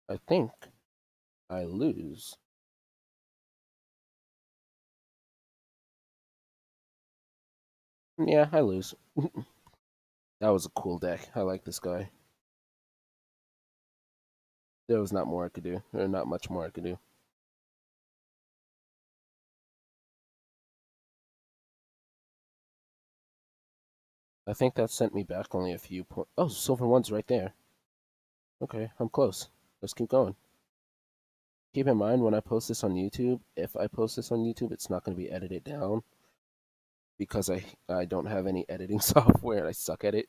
Speaker 1: I think I lose. Yeah, I lose. That was a cool deck. I like this guy. There was not more I could do, or not much more I could do. I think that sent me back only a few points. Oh, silver one's right there. Okay, I'm close. Let's keep going. Keep in mind when I post this on YouTube, if I post this on YouTube, it's not going to be edited down because I don't have any editing software and I suck at it.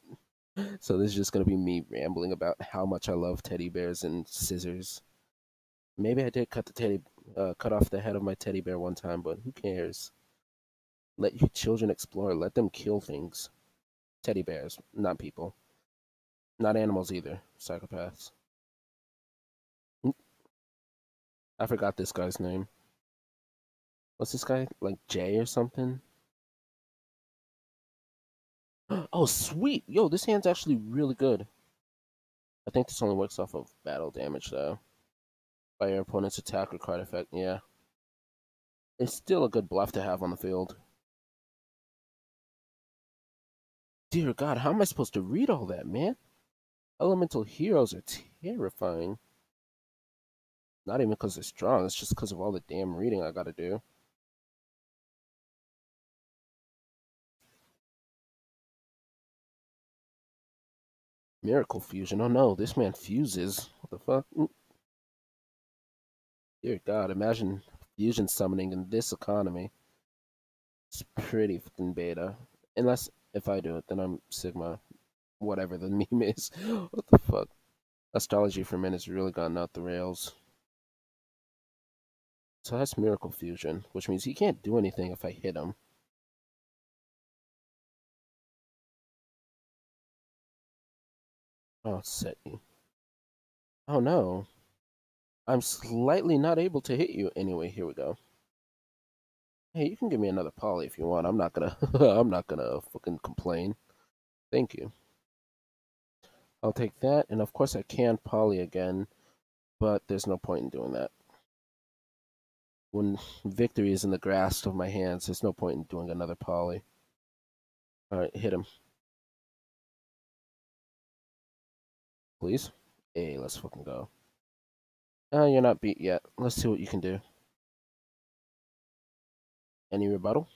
Speaker 1: So this is just going to be me rambling about how much I love teddy bears and scissors. Maybe I did cut off the head of my teddy bear one time, but who cares? Let your children explore. Let them kill things. Teddy bears, not people. Not animals either. Psychopaths. I forgot this guy's name. What's this guy? Like Jay or something? Oh, sweet! Yo, this hand's actually really good. I think this only works off of battle damage, though. By your opponent's attack or card effect, yeah. It's still a good bluff to have on the field. Dear God, how am I supposed to read all that, man? Elemental heroes are terrifying. Not even because they're strong, it's just because of all the damn reading I gotta do. Miracle fusion. Oh no, this man fuses. What the fuck? Dear God, imagine fusion summoning in this economy. It's pretty fucking beta. Unless if I do it, then I'm Sigma. Whatever the meme is. What the fuck? Astrology for men has really gotten out the rails. So that's Miracle Fusion, which means he can't do anything if I hit him. Oh, set me. Oh no. I'm slightly not able to hit you. Anyway, here we go. Hey, you can give me another poly if you want. I'm not gonna I'm not gonna fucking complain. Thank you. I'll take that, and of course I can poly again, but there's no point in doing that. When victory is in the grasp of my hands, there's no point in doing another poly. Alright, hit him. Please? Hey, let's fucking go. You're not beat yet. Let's see what you can do. Any rebuttal?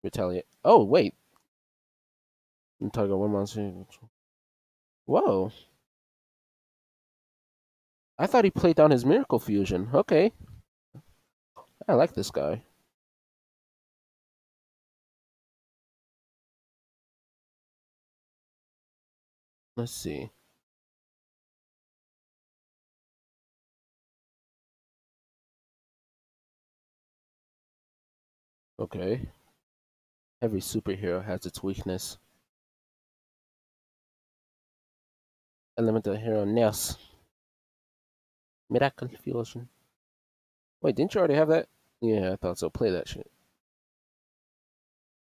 Speaker 1: Retaliate. Oh, wait. Target one monster. Whoa. I thought he played down his Miracle Fusion. Okay. I like this guy. Let's see. Okay. Every superhero has its weakness. Elemental hero Ness. Miracle Fusion. Wait, didn't you already have that? Yeah, I thought so. Play that shit.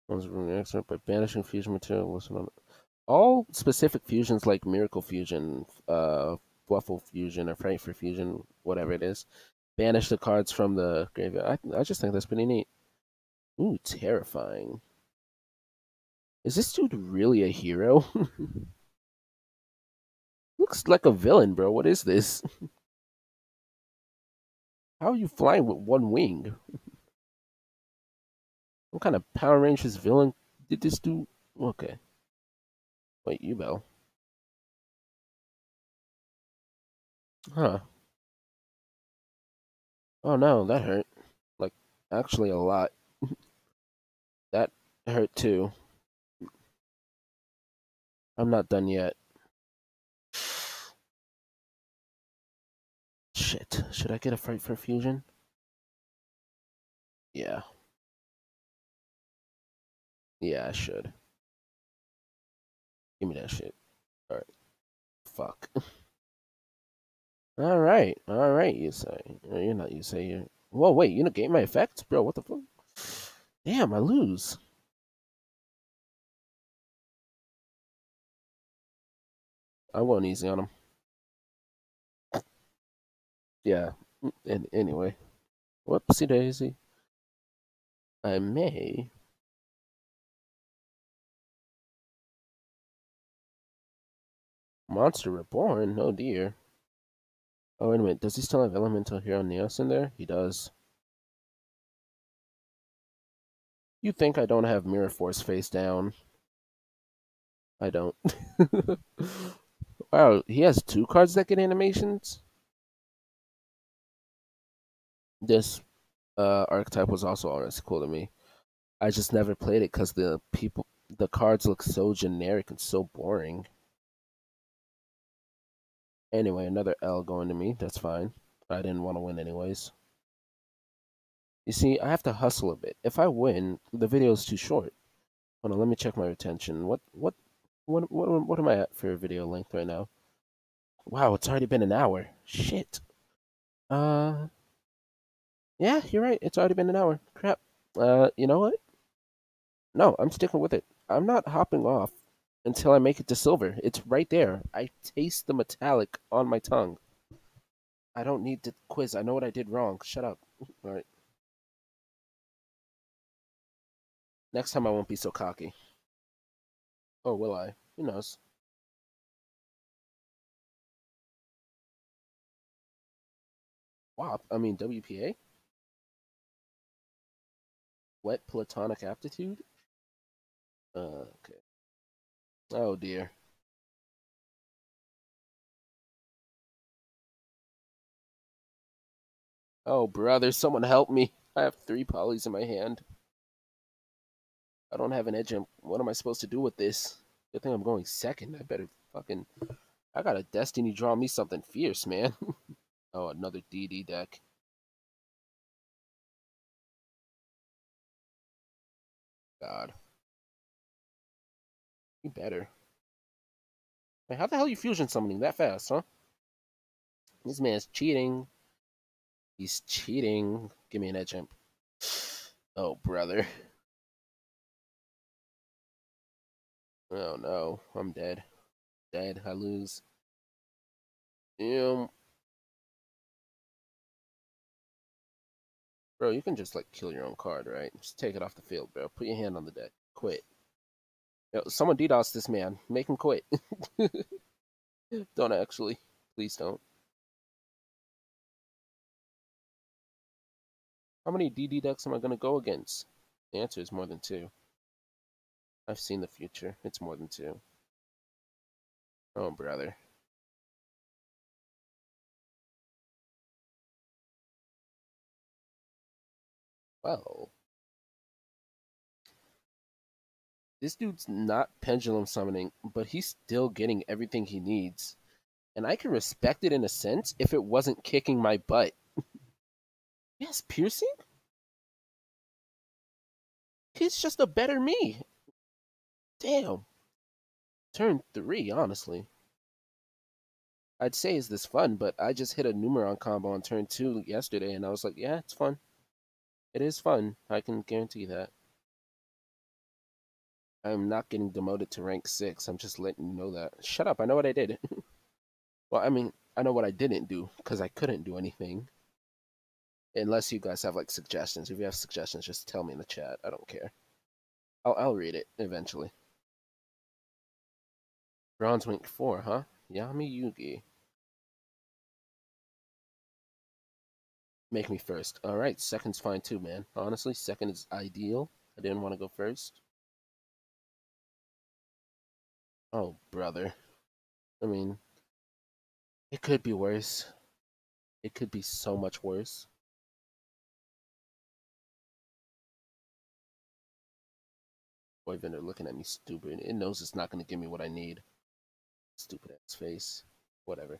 Speaker 1: One's really excellent by banishing fusion material. Listen on all specific fusions like Miracle Fusion, Fluffle Fusion, or Frightfur Fusion, whatever it is. Banish the cards from the graveyard. I just think that's pretty neat. Ooh, terrifying. Is this dude really a hero? Looks like a villain, bro. What is this? How are you flying with one wing? What kind of Power Rangers villain did this do? Okay. Wait, you Bell. Huh. Oh no, that hurt. Like, actually a lot. That hurt too. I'm not done yet. Shit. Should I get a Frightfur Fusion? Yeah. Yeah, I should. Give me that shit. Alright. Fuck. Alright, you say. You're not, you say. You're... Whoa, wait, you negate my effects? Bro, what the fuck? Damn, I lose. I won't easy on him. Yeah. And anyway, whoopsie daisy. I may. Monster Reborn? Oh dear. Oh, wait a minute. Does he still have Elemental Hero Neos in there? He does. You think I don't have Mirror Force face down? I don't. Wow, he has two cards that get animations? This archetype was also always cool to me. I just never played it because the cards look so generic and so boring. Anyway, another L going to me. That's fine. I didn't want to win anyways. You see, I have to hustle a bit. If I win, the video is too short. Hold on, let me check my retention. What am I at for video length right now? Wow, it's already been an hour. Shit. Uh, yeah, you're right. It's already been an hour. Crap. You know what? No, I'm sticking with it. I'm not hopping off until I make it to silver. It's right there. I taste the metallic on my tongue. I don't need the quiz. I know what I did wrong. Shut up. All right. Next time I won't be so cocky. Or will I? Who knows? WAP. I mean WPA. Wet platonic aptitude. Okay. Oh dear. Oh brother, someone help me. I have three polys in my hand. I don't have an edge. What am I supposed to do with this? Good thing I'm going second. I better fucking. I got a destiny draw me something fierce, man. Oh, another DD deck. God. You better. Wait, how the hell are you fusion summoning that fast, huh? This man's cheating. He's cheating. Give me an edge imp. Oh, brother. Oh no. I'm dead. Dead. I lose. Damn. Bro, you can just like kill your own card, right? Just take it off the field, bro. Put your hand on the deck. Quit. Yo, someone DDoS this man. Make him quit. Don't actually. Please don't. How many DD decks am I gonna go against? The answer is more than two. I've seen the future. It's more than two. Oh, brother. Well, this dude's not pendulum summoning, but he's still getting everything he needs. And I can respect it in a sense if it wasn't kicking my butt. Yes, piercing? He's just a better me. Damn. Turn three, honestly. I'd say, is this fun? But I just hit a Numeron combo on turn two yesterday, and I was like, yeah, it's fun. It is fun. I can guarantee that. I'm not getting demoted to rank 6. I'm just letting you know that. Shut up. I know what I did. Well, I mean, I know what I didn't do because I couldn't do anything. Unless you guys have like suggestions. If you have suggestions, just tell me in the chat. I don't care. I'll read it eventually. Bronze Wink 4, huh? Yami Yugi. Make me first. Alright, second's fine too, man. Honestly, second is ideal. I didn't want to go first. Oh, brother. I mean, it could be worse. It could be so much worse. Boy, Vendor looking at me stupid. It knows it's not going to give me what I need. Stupid ass face. Whatever.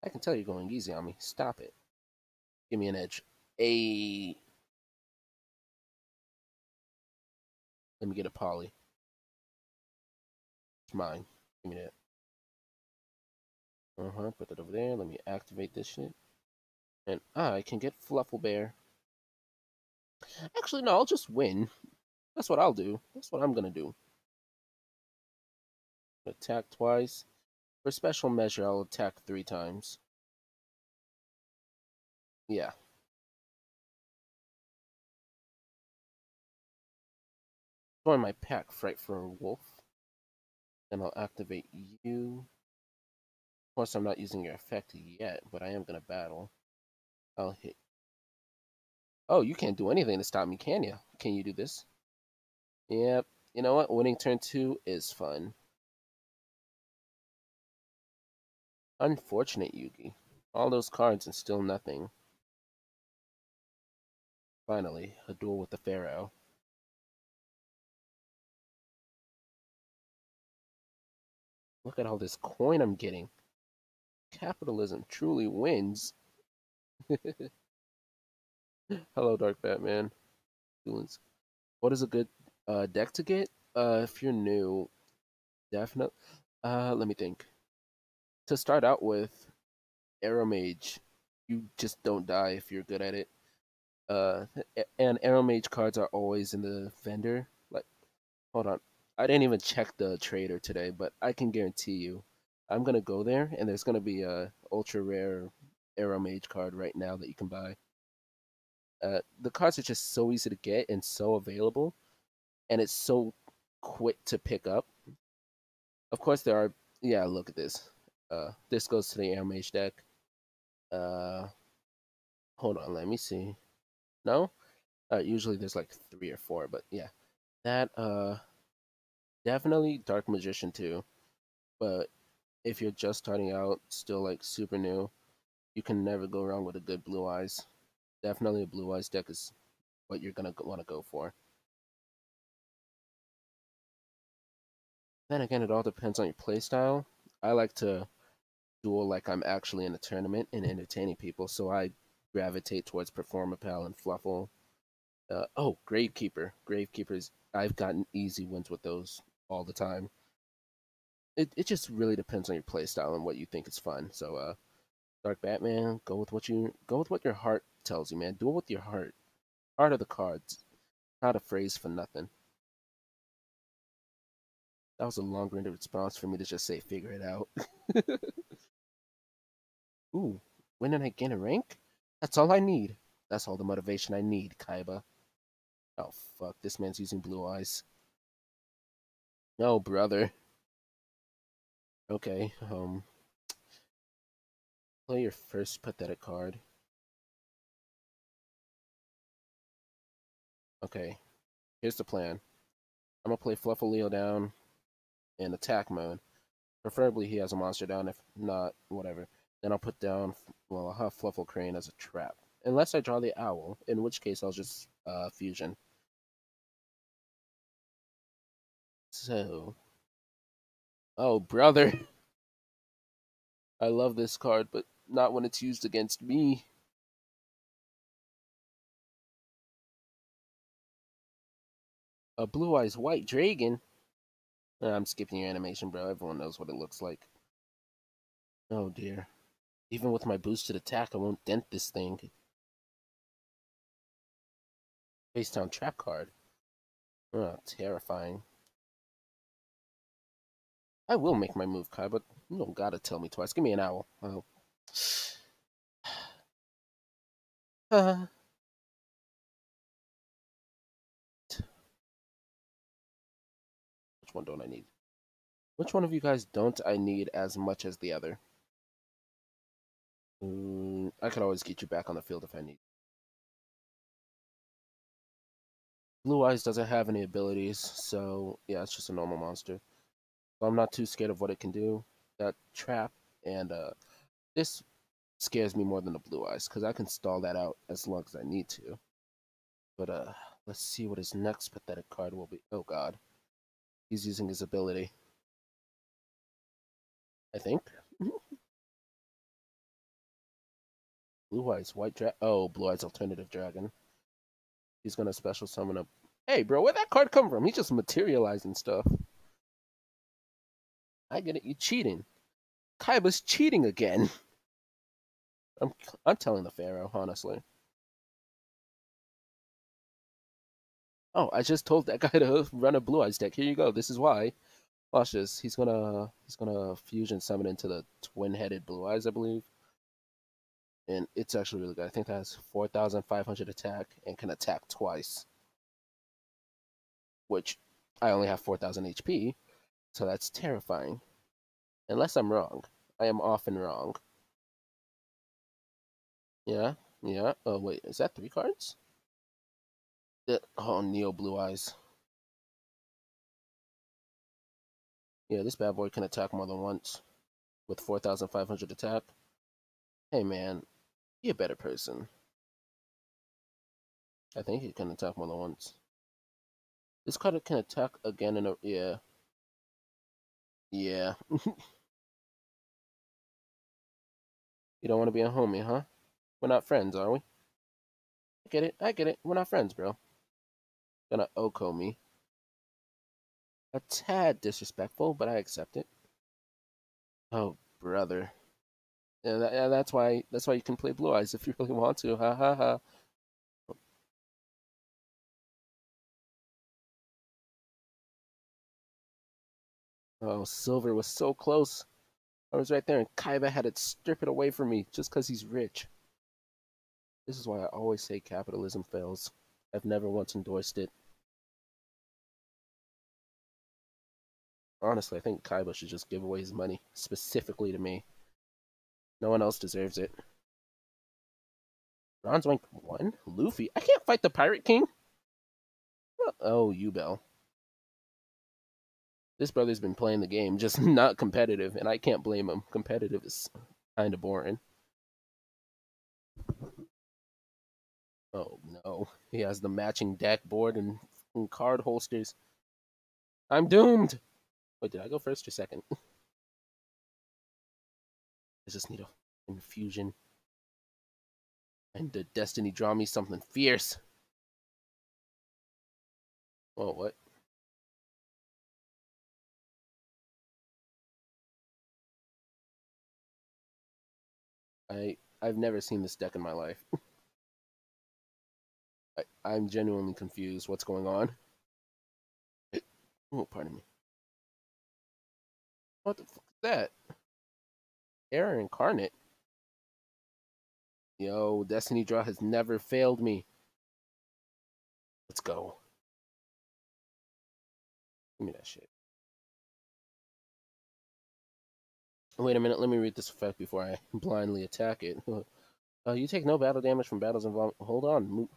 Speaker 1: I can tell you're going easy on me. Stop it. Give me an edge. A. Let me get a poly. It's mine. Give me that. Put that over there. Let me activate this shit. And I can get Fluffle Bear. Actually, no, I'll just win. That's what I'll do. That's what I'm gonna do. Attack twice. For special measure, I'll attack 3 times. Yeah. Join my pack, Frightfur Wolf. Then I'll activate you. Of course, I'm not using your effect yet, but I am gonna battle. I'll hit. Oh, you can't do anything to stop me, can you? Can you do this? Yep. You know what? Winning turn 2 is fun. Unfortunate, Yugi. All those cards and still nothing. Finally, a duel with the Pharaoh. Look at all this coin I'm getting. Capitalism truly wins. Hello, Dark Batman. What is a good deck to get? If you're new, definitely. Let me think. To start out with, Arrow Mage. You just don't die if you're good at it. Uh, and Arrow Mage cards are always in the vendor. Like, hold on. I didn't even check the trader today, but I can guarantee you, I'm gonna go there and there's gonna be a ultra rare Arrow Mage card right now that you can buy. The cards are just so easy to get and so available, and it's so quick to pick up. Of course, there are. Yeah, look at this. This goes to the Air Mage deck. Uh, hold on, let me see. No, usually there's like 3 or 4, but yeah, that definitely Dark Magician too. But if you're just starting out, still like super new, you can never go wrong with a good Blue Eyes. Definitely a Blue Eyes deck is what you're gonna want to go for. Then again, it all depends on your playstyle. I like to duel like I'm actually in a tournament and entertaining people, so I gravitate towards Performapal and Fluffle. Oh, Gravekeeper. Gravekeepers, I've gotten easy wins with those all the time. It just really depends on your playstyle and what you think is fun. So Dark Batman, go with what your heart tells you, man. Do it with your heart. Heart of the cards. Not a phrase for nothing. That was a long-winded response for me to just say figure it out. Ooh, when did I gain a rank? That's all I need. That's all the motivation I need, Kaiba. Oh fuck, this man's using blue eyes. No, brother. Okay, play your first pathetic card. Okay, here's the plan. I'm gonna play Fluffaleo down in attack mode. Preferably he has a monster down, if not, whatever. Then I'll put down, well, I'll have Fluffle Crane as a trap. Unless I draw the owl, in which case I'll just fusion. So, oh brother, I love this card, but not when it's used against me. A Blue Eyes White Dragon. I'm skipping your animation, bro. Everyone knows what it looks like. Oh dear. Even with my boosted attack, I won't dent this thing. Face down trap card. Oh, terrifying. I will make my move, Kai, but you don't gotta tell me twice. Give me an owl. Oh. Which one don't I need? Which one of you guys don't I need as much as the other? I could always get you back on the field if I need. Blue Eyes doesn't have any abilities, so yeah, it's just a normal monster. So I'm not too scared of what it can do. That trap and this scares me more than the Blue Eyes because I can stall that out as long as I need to. But let's see what his next pathetic card will be. Oh god, he's using his ability. I think. Blue Eyes White Dragon. Oh, Blue Eyes Alternative Dragon. He's gonna special summon a. Hey, bro, where'd that card come from? He's just materializing stuff. I get it. You cheating. Kaiba's cheating again. I'm I'm telling the Pharaoh, honestly. Oh, I just told that guy to run a Blue Eyes deck. Here you go. This is why. Watch this. He's gonna fusion summon into the twin-headed Blue Eyes, I believe. And it's actually really good. I think that has 4,500 attack and can attack twice, which I only have 4,000 HP, so that's terrifying. Unless I'm wrong. I am often wrong. Yeah, yeah. Oh, wait, is that 3 cards? Oh, Neo Blue Eyes. Yeah, this bad boy can attack more than once with 4,500 attack. Hey, man, be a better person. I think he can attack more than once. This card can attack again in a... Yeah. Yeah. You don't want to be a homie, huh? We're not friends, are we? I get it. I get it. We're not friends, bro. Gonna Oko me. A tad disrespectful, but I accept it. Oh, brother. Yeah, that's why you can play Blue Eyes if you really want to. Ha ha ha. Oh, Silver was so close. I was right there, and Kaiba had to strip it away from me just because he's rich. This is why I always say capitalism fails. I've never once endorsed it. Honestly, I think Kaiba should just give away his money, specifically to me. No one else deserves it. Bronze rank 1? Luffy? I can't fight the Pirate King? Oh, Yubel. This brother's been playing the game, just not competitive, and I can't blame him. Competitive is kind of boring. Oh, no. He has the matching deck board and card holsters. I'm doomed! Wait, did I go first or second? I just need a infusion. And the destiny draw me something fierce. Oh, what? I've never seen this deck in my life. I'm genuinely confused. What's going on? Oh, pardon me. What the fuck is that? Error incarnate. Yo, Destiny Draw has never failed me. Let's go. Give me that shit. Wait a minute, let me read this effect before I blindly attack it. You take no battle damage from battles involving. Hold on.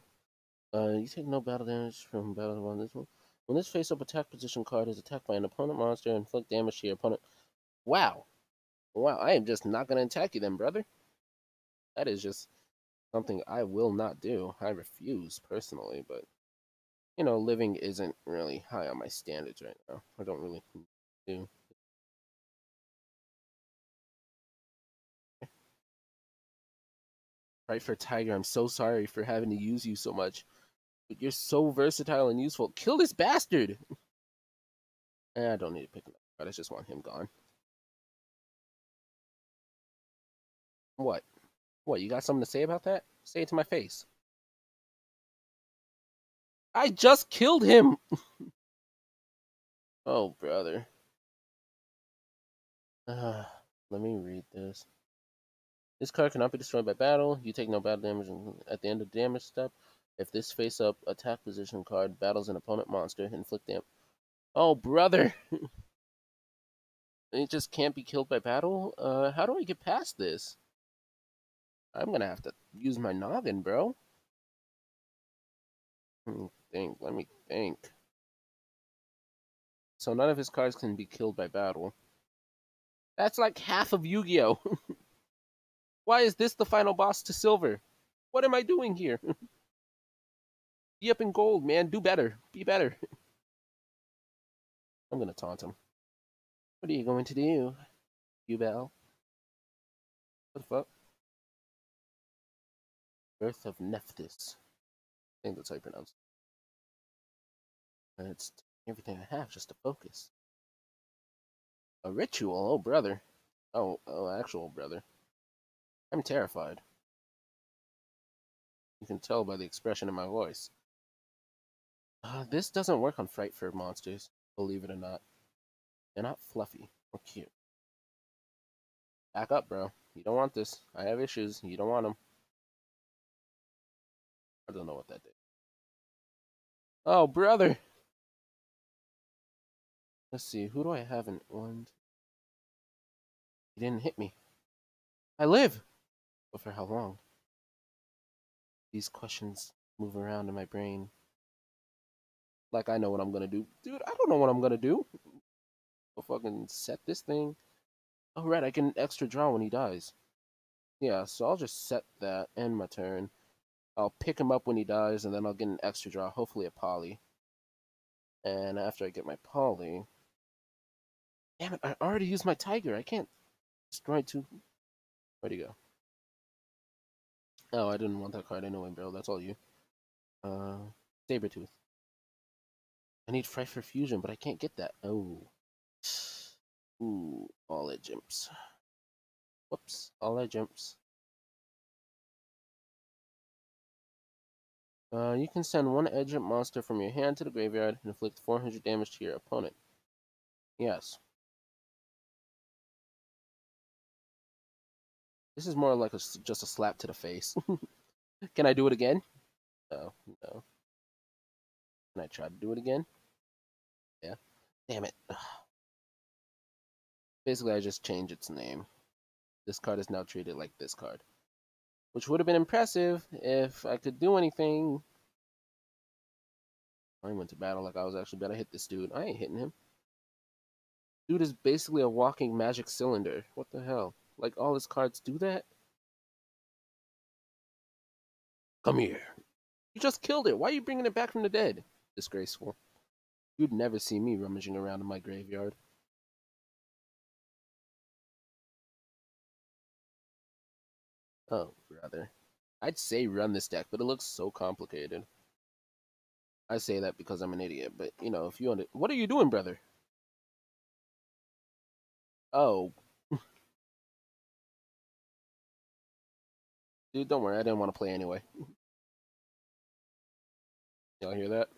Speaker 1: You take no battle damage from battles involving this one. When this face-up attack position card is attacked by an opponent monster, inflict damage to your opponent. Wow. Wow, I am just not going to attack you then, brother. That is just something I will not do. I refuse, personally, but, you know, living isn't really high on my standards right now. I don't really do. Frightfur Tiger, I'm so sorry for having to use you so much. But you're so versatile and useful. Kill this bastard! I don't need to pick him up. I just want him gone. What? What, you got something to say about that? Say it to my face. I just killed him! Oh, brother. Let me read this. This card cannot be destroyed by battle. You take no battle damage at the end of the damage step. If this face-up attack position card battles an opponent monster, inflict damage. Oh, brother! It just can't be killed by battle? How do I get past this? I'm gonna have to use my noggin, bro. Let me think. So none of his cards can be killed by battle. That's like half of Yu-Gi-Oh! Why is this the final boss to Silver? What am I doing here? Be up in gold, man. Do better. Be better. I'm gonna taunt him. What are you going to do, Yubel? What the fuck? Birth of Nephthys. I think that's how you pronounce it. And it's everything I have just to focus. A ritual? Oh, brother. Oh, actual brother. I'm terrified. You can tell by the expression in my voice. This doesn't work on Frightfur monsters, believe it or not. They're not fluffy or cute. Back up, bro. You don't want this. I have issues. You don't want them. I don't know what that did. Oh, brother. Let's see. Who do I have in one? He didn't hit me. I live. But for how long? These questions move around in my brain. Like I know what I'm gonna do. Dude, I don't know what I'm gonna do. I'll fucking set this thing. Oh, right. I get an extra draw when he dies. Yeah, so I'll just set that, end my turn. I'll pick him up when he dies, and then I'll get an extra draw, hopefully a poly. And after I get my poly... Damn it, I already used my tiger. I can't destroy two... Where'd he go? Oh, I didn't want that card anyway, bro. That's all you. Uh, Sabertooth. I need Frightfur Fusion, but I can't get that. Oh. Ooh, all edge imps. Whoops, all edge imps. You can send one edge imp monster from your hand to the graveyard and inflict 400 damage to your opponent. Yes. This is more like just a slap to the face. Can I do it again? No, no. Can I try to do it again? Yeah. Damn it. Basically, I just changed its name. This card is now treated like this card. Which would have been impressive if I could do anything. I went to battle like I was actually better hit this dude. I ain't hitting him. Dude is basically a walking magic cylinder. What the hell? Like, all his cards do that? Come here. You just killed it. Why are you bringing it back from the dead? Disgraceful. You'd never see me rummaging around in my graveyard. Oh, brother. I'd say run this deck, but it looks so complicated. I say that because I'm an idiot, but, you know, if you want to... What are you doing, brother? Oh. Dude, don't worry. I didn't want to play anyway. Y'all hear that?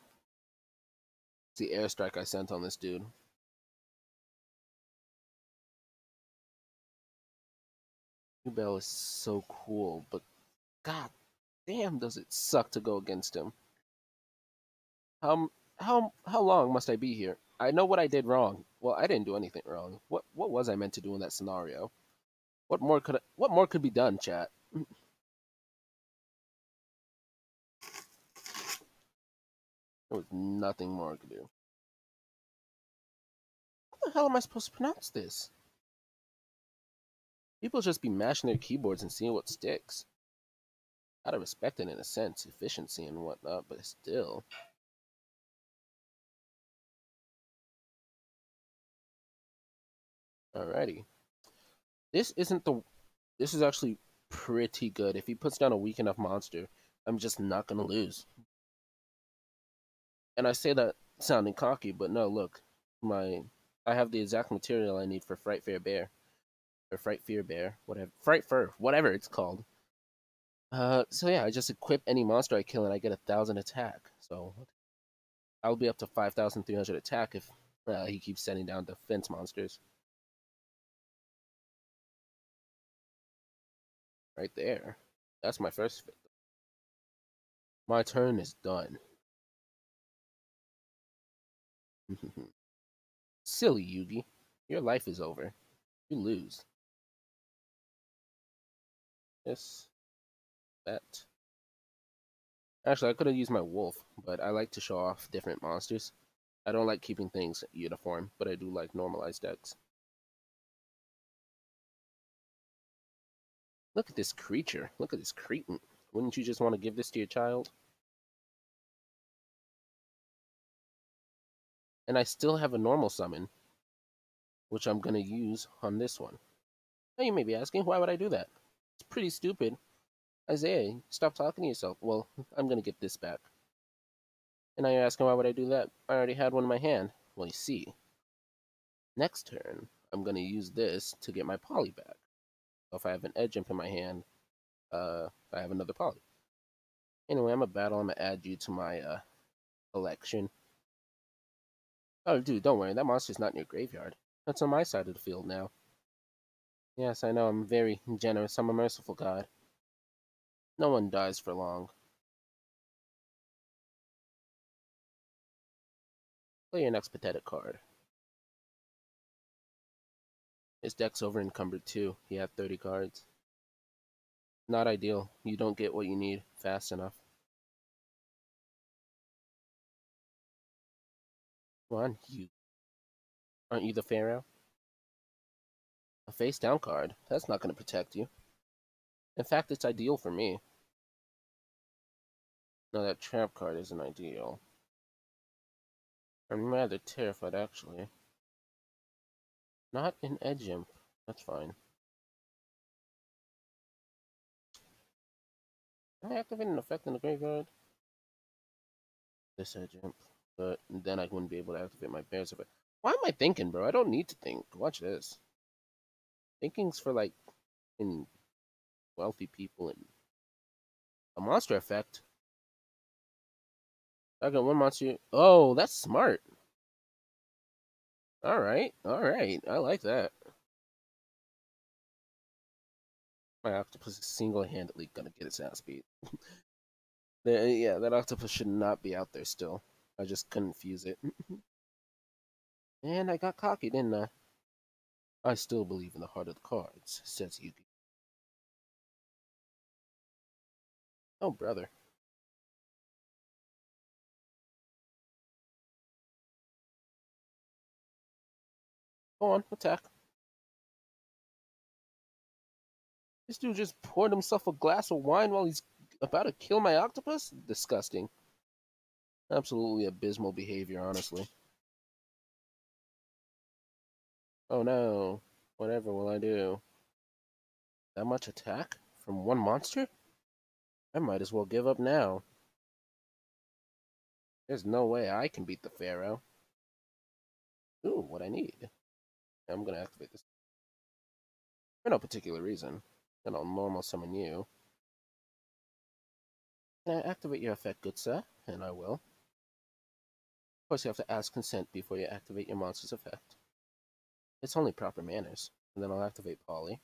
Speaker 1: It's the airstrike I sent on this dude. New Bell is so cool, but god damn does it suck to go against him. How long must I be here? I know what I did wrong. Well, I didn't do anything wrong. What was I meant to do in that scenario? What more could be done, chat? There was nothing more I could do. How the hell am I supposed to pronounce this? People just be mashing their keyboards and seeing what sticks. Gotta respect it in a sense, efficiency and whatnot, but still. Alrighty. This isn't the... This is actually pretty good. If he puts down a weak enough monster, I'm just not gonna lose. And I say that sounding cocky, but no, look. I have the exact material I need for Frightfur Bear. Or Frightfur Bear, whatever. Frightfur, whatever it's called. So yeah, I just equip any monster I kill and I get 1,000 attack. So I'll be up to 5,300 attack if he keeps sending down defense monsters. Right there. That's my first victim. My turn is done. Silly Yugi. Your life is over. You lose. This. That. Actually, I could have used my wolf, but I like to show off different monsters. I don't like keeping things uniform, but I do like normalized decks. Look at this creature. Look at this cretin. Wouldn't you just want to give this to your child? And I still have a normal summon, which I'm going to use on this one. Now you may be asking, why would I do that? It's pretty stupid. Isaiah, stop talking to yourself. Well, I'm going to get this back. And now you're asking, why would I do that? I already had one in my hand. Well, you see. Next turn, I'm going to use this to get my poly back. So if I have an edge imp in my hand, I have another poly. Anyway, I'm a battle. I'm going to add you to my collection. Oh, dude, don't worry. That monster's not in your graveyard. That's on my side of the field now. Yes, I know, I'm very generous. I'm a merciful god. No one dies for long. Play your next pathetic card. His deck's over encumbered too. He had 30 cards. Not ideal. You don't get what you need fast enough. Come on, you. Aren't you the Pharaoh? A face down card? That's not going to protect you. In fact, it's ideal for me. No, that trap card isn't ideal. I'm rather terrified, actually. Not an edge imp. That's fine. Can I activate an effect in the graveyard? This edge imp. But then I wouldn't be able to activate my bear's effect. Why am I thinking, bro? I don't need to think. Watch this. Thinking's for, like, in wealthy people and a monster effect. I got one monster. Oh, that's smart. Alright, alright. I like that. My octopus is single-handedly gonna get its ass beat. Yeah, that octopus should not be out there still. I just couldn't fuse it. And I got cocky, didn't I? I still believe in the heart of the cards, says Yugi. Oh, brother. Go on, attack. This dude just poured himself a glass of wine while he's about to kill my octopus? Disgusting. Absolutely abysmal behavior, honestly. Oh no. Whatever will I do? That much attack? From one monster? I might as well give up now. There's no way I can beat the Pharaoh. Ooh, what I need. I'm gonna activate this. For no particular reason. Then I'll normal summon you. Can I activate your effect, good sir? And I will. Of course, you have to ask consent before you activate your monster's effect. It's only proper manners. And then I'll activate Polly.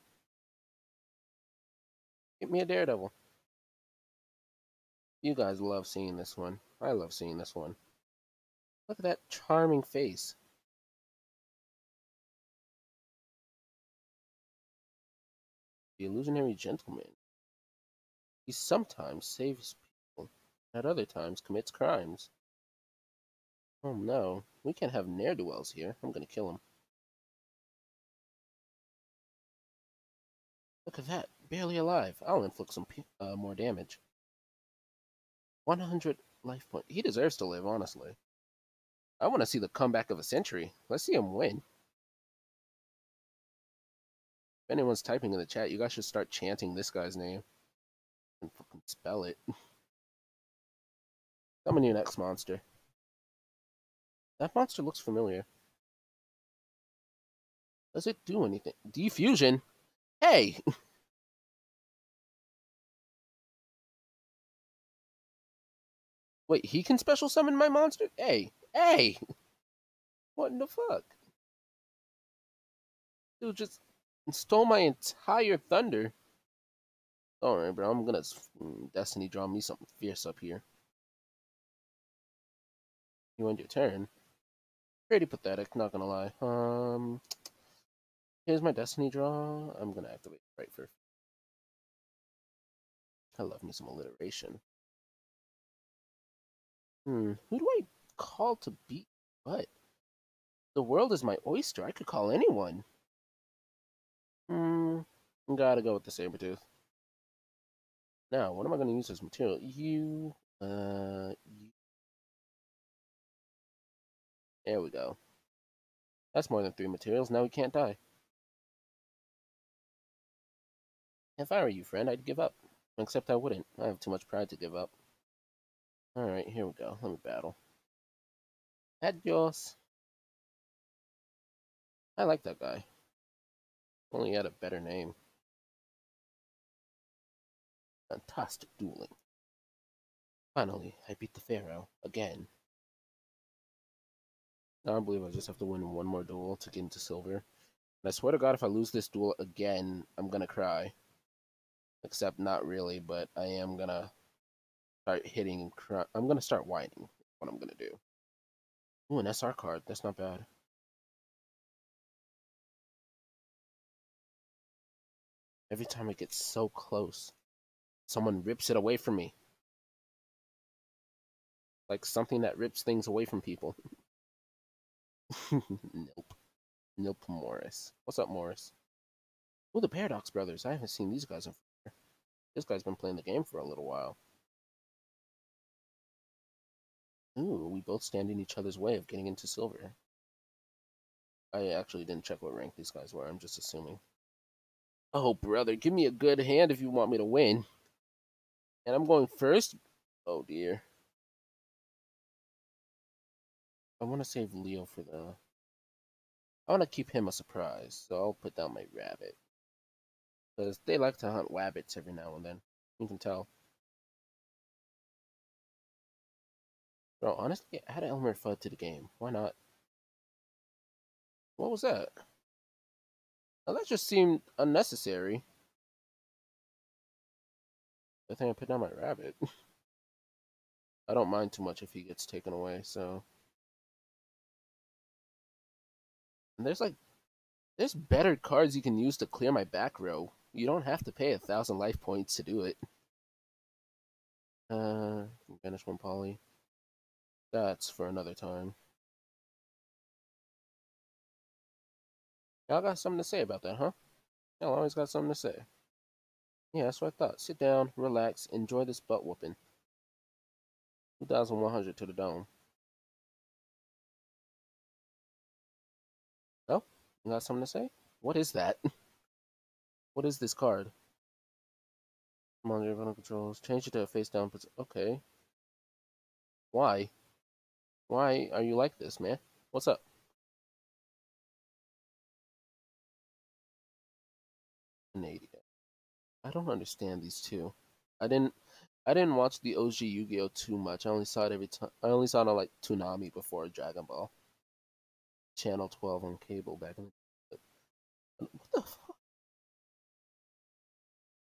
Speaker 1: Get me a Daredevil. You guys love seeing this one. I love seeing this one. Look at that charming face. The illusionary gentleman. He sometimes saves people, at other times commits crimes. Oh no, we can't have ne'er-do-wells here. I'm gonna kill him. Look at that, barely alive. I'll inflict some more damage. 100 life point. He deserves to live, honestly. I want to see the comeback of a century. Let's see him win. If anyone's typing in the chat, you guys should start chanting this guy's name and fucking spell it. Summon your next monster. That monster looks familiar. Does it do anything? Defusion? Hey! Wait, he can special summon my monster? Hey! Hey! What in the fuck? Dude just stole my entire thunder. Alright, bro, I'm gonna Destiny draw me something fierce up here. You end your turn. Pretty pathetic, not gonna lie. Here's my Destiny draw. I'm gonna activate Frightfur. I love me some alliteration. Who do I call to beat what? The world is my oyster. I could call anyone. Gotta go with the Sabretooth. Now, what am I gonna use as material? There we go. That's more than 3 materials. Now we can't die. If I were you, friend, I'd give up. Except I wouldn't. I have too much pride to give up. Alright, here we go. Let me battle. Adios. I like that guy. Only he had a better name. Fantastic dueling. Finally, I beat the Pharaoh. Again. I believe I just have to win one more duel to get into silver. And I swear to God, if I lose this duel again, I'm gonna cry. Except not really, but I am gonna start hitting and cry. I'm gonna start whining. What I'm gonna do. Ooh, an SR card. That's not bad. Every time it gets so close, someone rips it away from me. Like something that rips things away from people. Nope. Nope, Morris. What's up, Morris? Oh, the Paradox Brothers. I haven't seen these guys in forever. This guy's been playing the game for a little while. Ooh, we both stand in each other's way of getting into silver. I actually didn't check what rank these guys were. I'm just assuming. Oh, brother, give me a good hand if you want me to win. And I'm going first. Oh, dear. I want to save Leo for the... I want to keep him a surprise, so I'll put down my rabbit. Because they like to hunt wabbits every now and then. You can tell. Bro, honestly, add Elmer Fudd to the game. Why not? What was that? Oh, that just seemed unnecessary. I think I put down my rabbit. I don't mind too much if he gets taken away, so... And there's better cards you can use to clear my back row. You don't have to pay 1,000 life points to do it. Banish one poly. That's for another time. Y'all got something to say about that, huh? Y'all always got something to say. Yeah, that's what I thought. Sit down, relax, enjoy this butt whooping. 2,100 to the dome. Oh, you got something to say? What is that? What is this card? Come on, your controls. Change it to a face down. Okay. Why? Why are you like this, man? What's up? An 80. I don't understand these two. I didn't. I didn't watch the OG Yu-Gi-Oh too much. I only saw it every time. I only saw it on like Toonami before Dragon Ball. Channel 12 on cable back in the... What the fuck?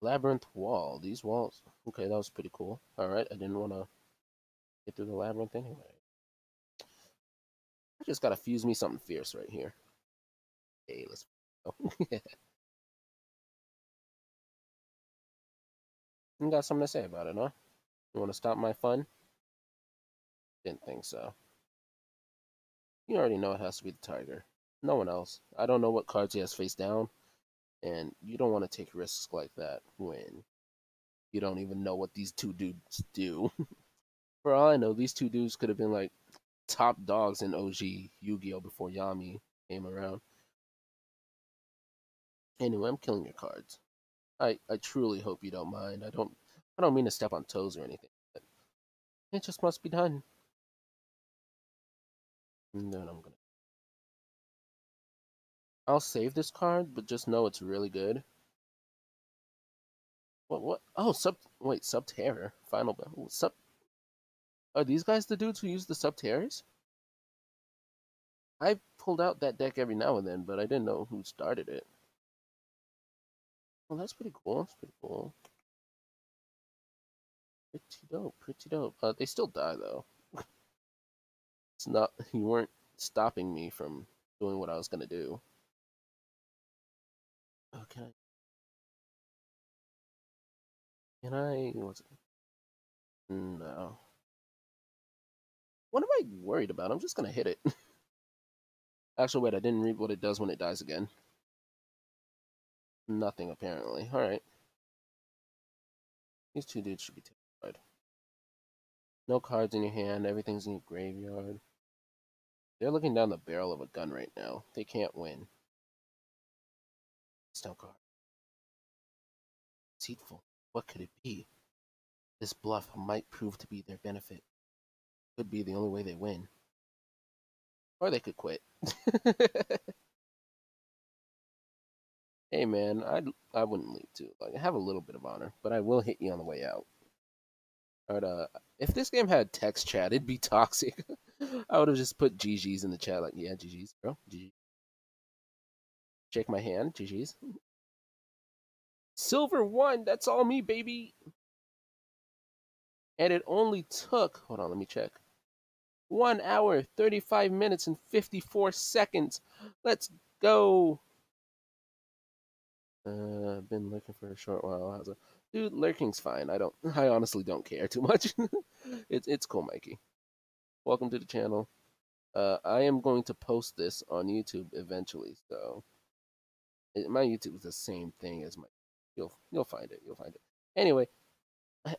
Speaker 1: Labyrinth wall. These walls. Okay, that was pretty cool. Alright, I didn't want to get through the labyrinth anyway. I just gotta fuse me something fierce right here. Hey, let's go. You got something to say about it, huh? You want to stop my fun? Didn't think so. You already know it has to be the tiger. No one else. I don't know what cards he has face down, and you don't want to take risks like that when you don't even know what these two dudes do. For all I know, these two dudes could have been like top dogs in OG Yu-Gi-Oh before Yami came around. Anyway, I'm killing your cards. I truly hope you don't mind. I don't mean to step on toes or anything, but it just must be done. And then I'll save this card, but just know it's really good. What? Oh, Subterror. Final Battle. Are these guys the dudes who use the Subterrors? I pulled out that deck every now and then, but I didn't know who started it. Well, that's pretty cool. That's pretty cool. Pretty dope. Pretty dope. They still die though. It's not. You weren't stopping me from doing what I was gonna do. Okay. Can I? What's it? No. What am I worried about? I'm just gonna hit it. Actually, wait. I didn't read what it does when it dies again. Nothing apparently. All right. These two dudes should be terrified. No cards in your hand. Everything's in your graveyard. They're looking down the barrel of a gun right now. They can't win. Still card. Deceitful. What could it be? This bluff might prove to be their benefit. Could be the only way they win. Or they could quit. Hey man, I wouldn't leave too. Like I have a little bit of honor, but I will hit you on the way out. Alright, if this game had text chat, it'd be toxic. I would have just put GG's in the chat, like, yeah, GG's, bro. GG. Shake my hand, GG's. Silver 1, that's all me, baby. And it only took, hold on, let me check. 1 hour, 35 minutes, and 54 seconds. Let's go. Been lurking for a short while. How's it? Dude, lurking's fine. I honestly don't care too much. It's cool, Mikey. Welcome to the channel. I am going to post this on YouTube eventually, so my YouTube is the same thing as my. You'll find it. You'll find it. Anyway,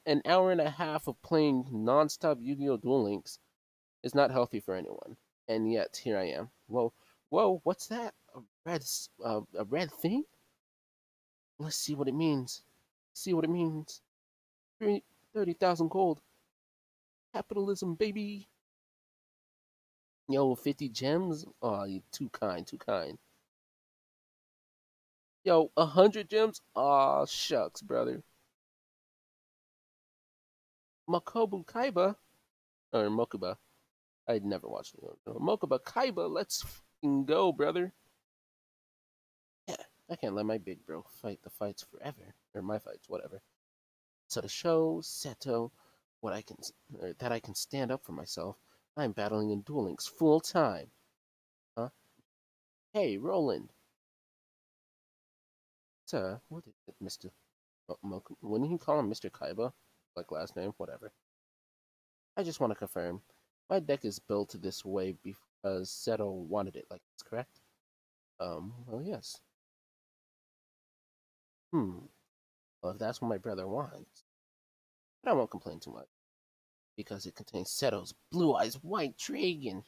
Speaker 1: an hour and a half of playing nonstop Yu-Gi-Oh! Duel Links is not healthy for anyone, and yet here I am. Whoa, what's that? A red thing? Let's see what it means. See what it means. 30,000 gold. Capitalism, baby. Yo, 50 gems? Oh, you too kind, too kind. Yo, 100 gems? Aw, shucks, brother. Makobu Kaiba? Or Mokuba. I'd never watched it. Mokuba Kaiba, let's fucking go, brother. Yeah, I can't let my big bro fight the fights forever. Or my fights, whatever. So to show Seto that I can stand up for myself, I'm battling in Duel Links full time. Huh? Hey, Roland. Sir, what is it, Mr. Wouldn't you call him Mr. Kaiba? Like last name? Whatever. I just want to confirm. My deck is built this way because Seto wanted it like this, correct? Well, yes. Well, if that's what my brother wants, but I won't complain too much because it contains Seto's Blue Eyes White Dragon.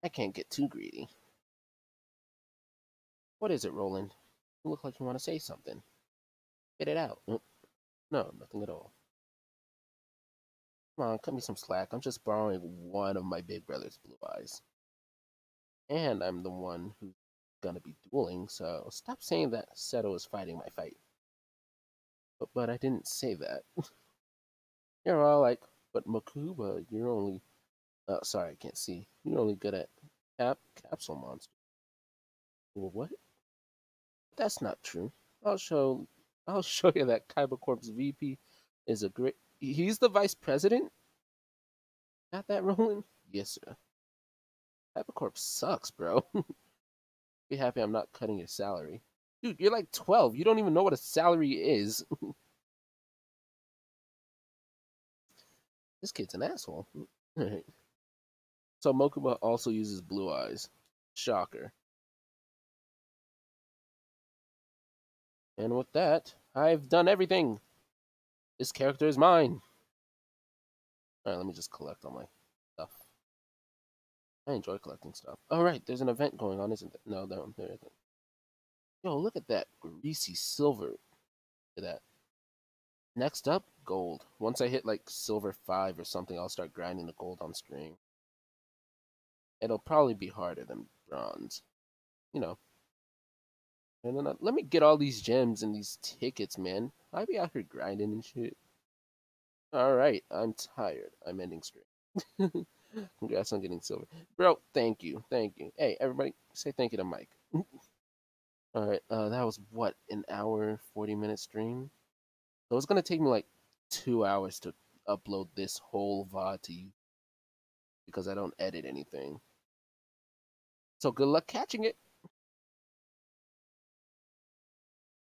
Speaker 1: I can't get too greedy. What is it, Roland? You look like you want to say something. Get it out. No, nothing at all. Come on, cut me some slack. I'm just borrowing one of my big brother's blue eyes. And I'm the one who's gonna be dueling, so stop saying that Seto is fighting my fight. But I didn't say that. You're all like, but Makuba, you're only... sorry, I can't see. You're only good at capsule monsters. Well, what? That's not true. I'll show you that Kaiba Corp's VP is a great... He's the vice president? Got that, Roland? Yes, sir. Kaiba Corp sucks, bro. Be happy I'm not cutting your salary. Dude, you're like 12. You don't even know what a salary is. This kid's an asshole. So Mokuba also uses blue eyes. Shocker. And with that, I've done everything. This character is mine. Alright, let me just collect all my stuff. I enjoy collecting stuff. Alright, there's an event going on, isn't there? No, there isn't. Yo, look at that greasy silver. Look at that. Next up, gold. Once I hit like silver 5 or something, I'll start grinding the gold on stream. It'll probably be harder than bronze. You know. And then let me get all these gems and these tickets, man. I be out here grinding and shit. Alright, I'm tired. I'm ending stream. Congrats on getting silver. Bro, thank you. Thank you. Hey, everybody, say thank you to Mike. Alright, that was what, an hour, 40-minute stream? So it's gonna take me like 2 hours to upload this whole VOD to you because I don't edit anything. So good luck catching it.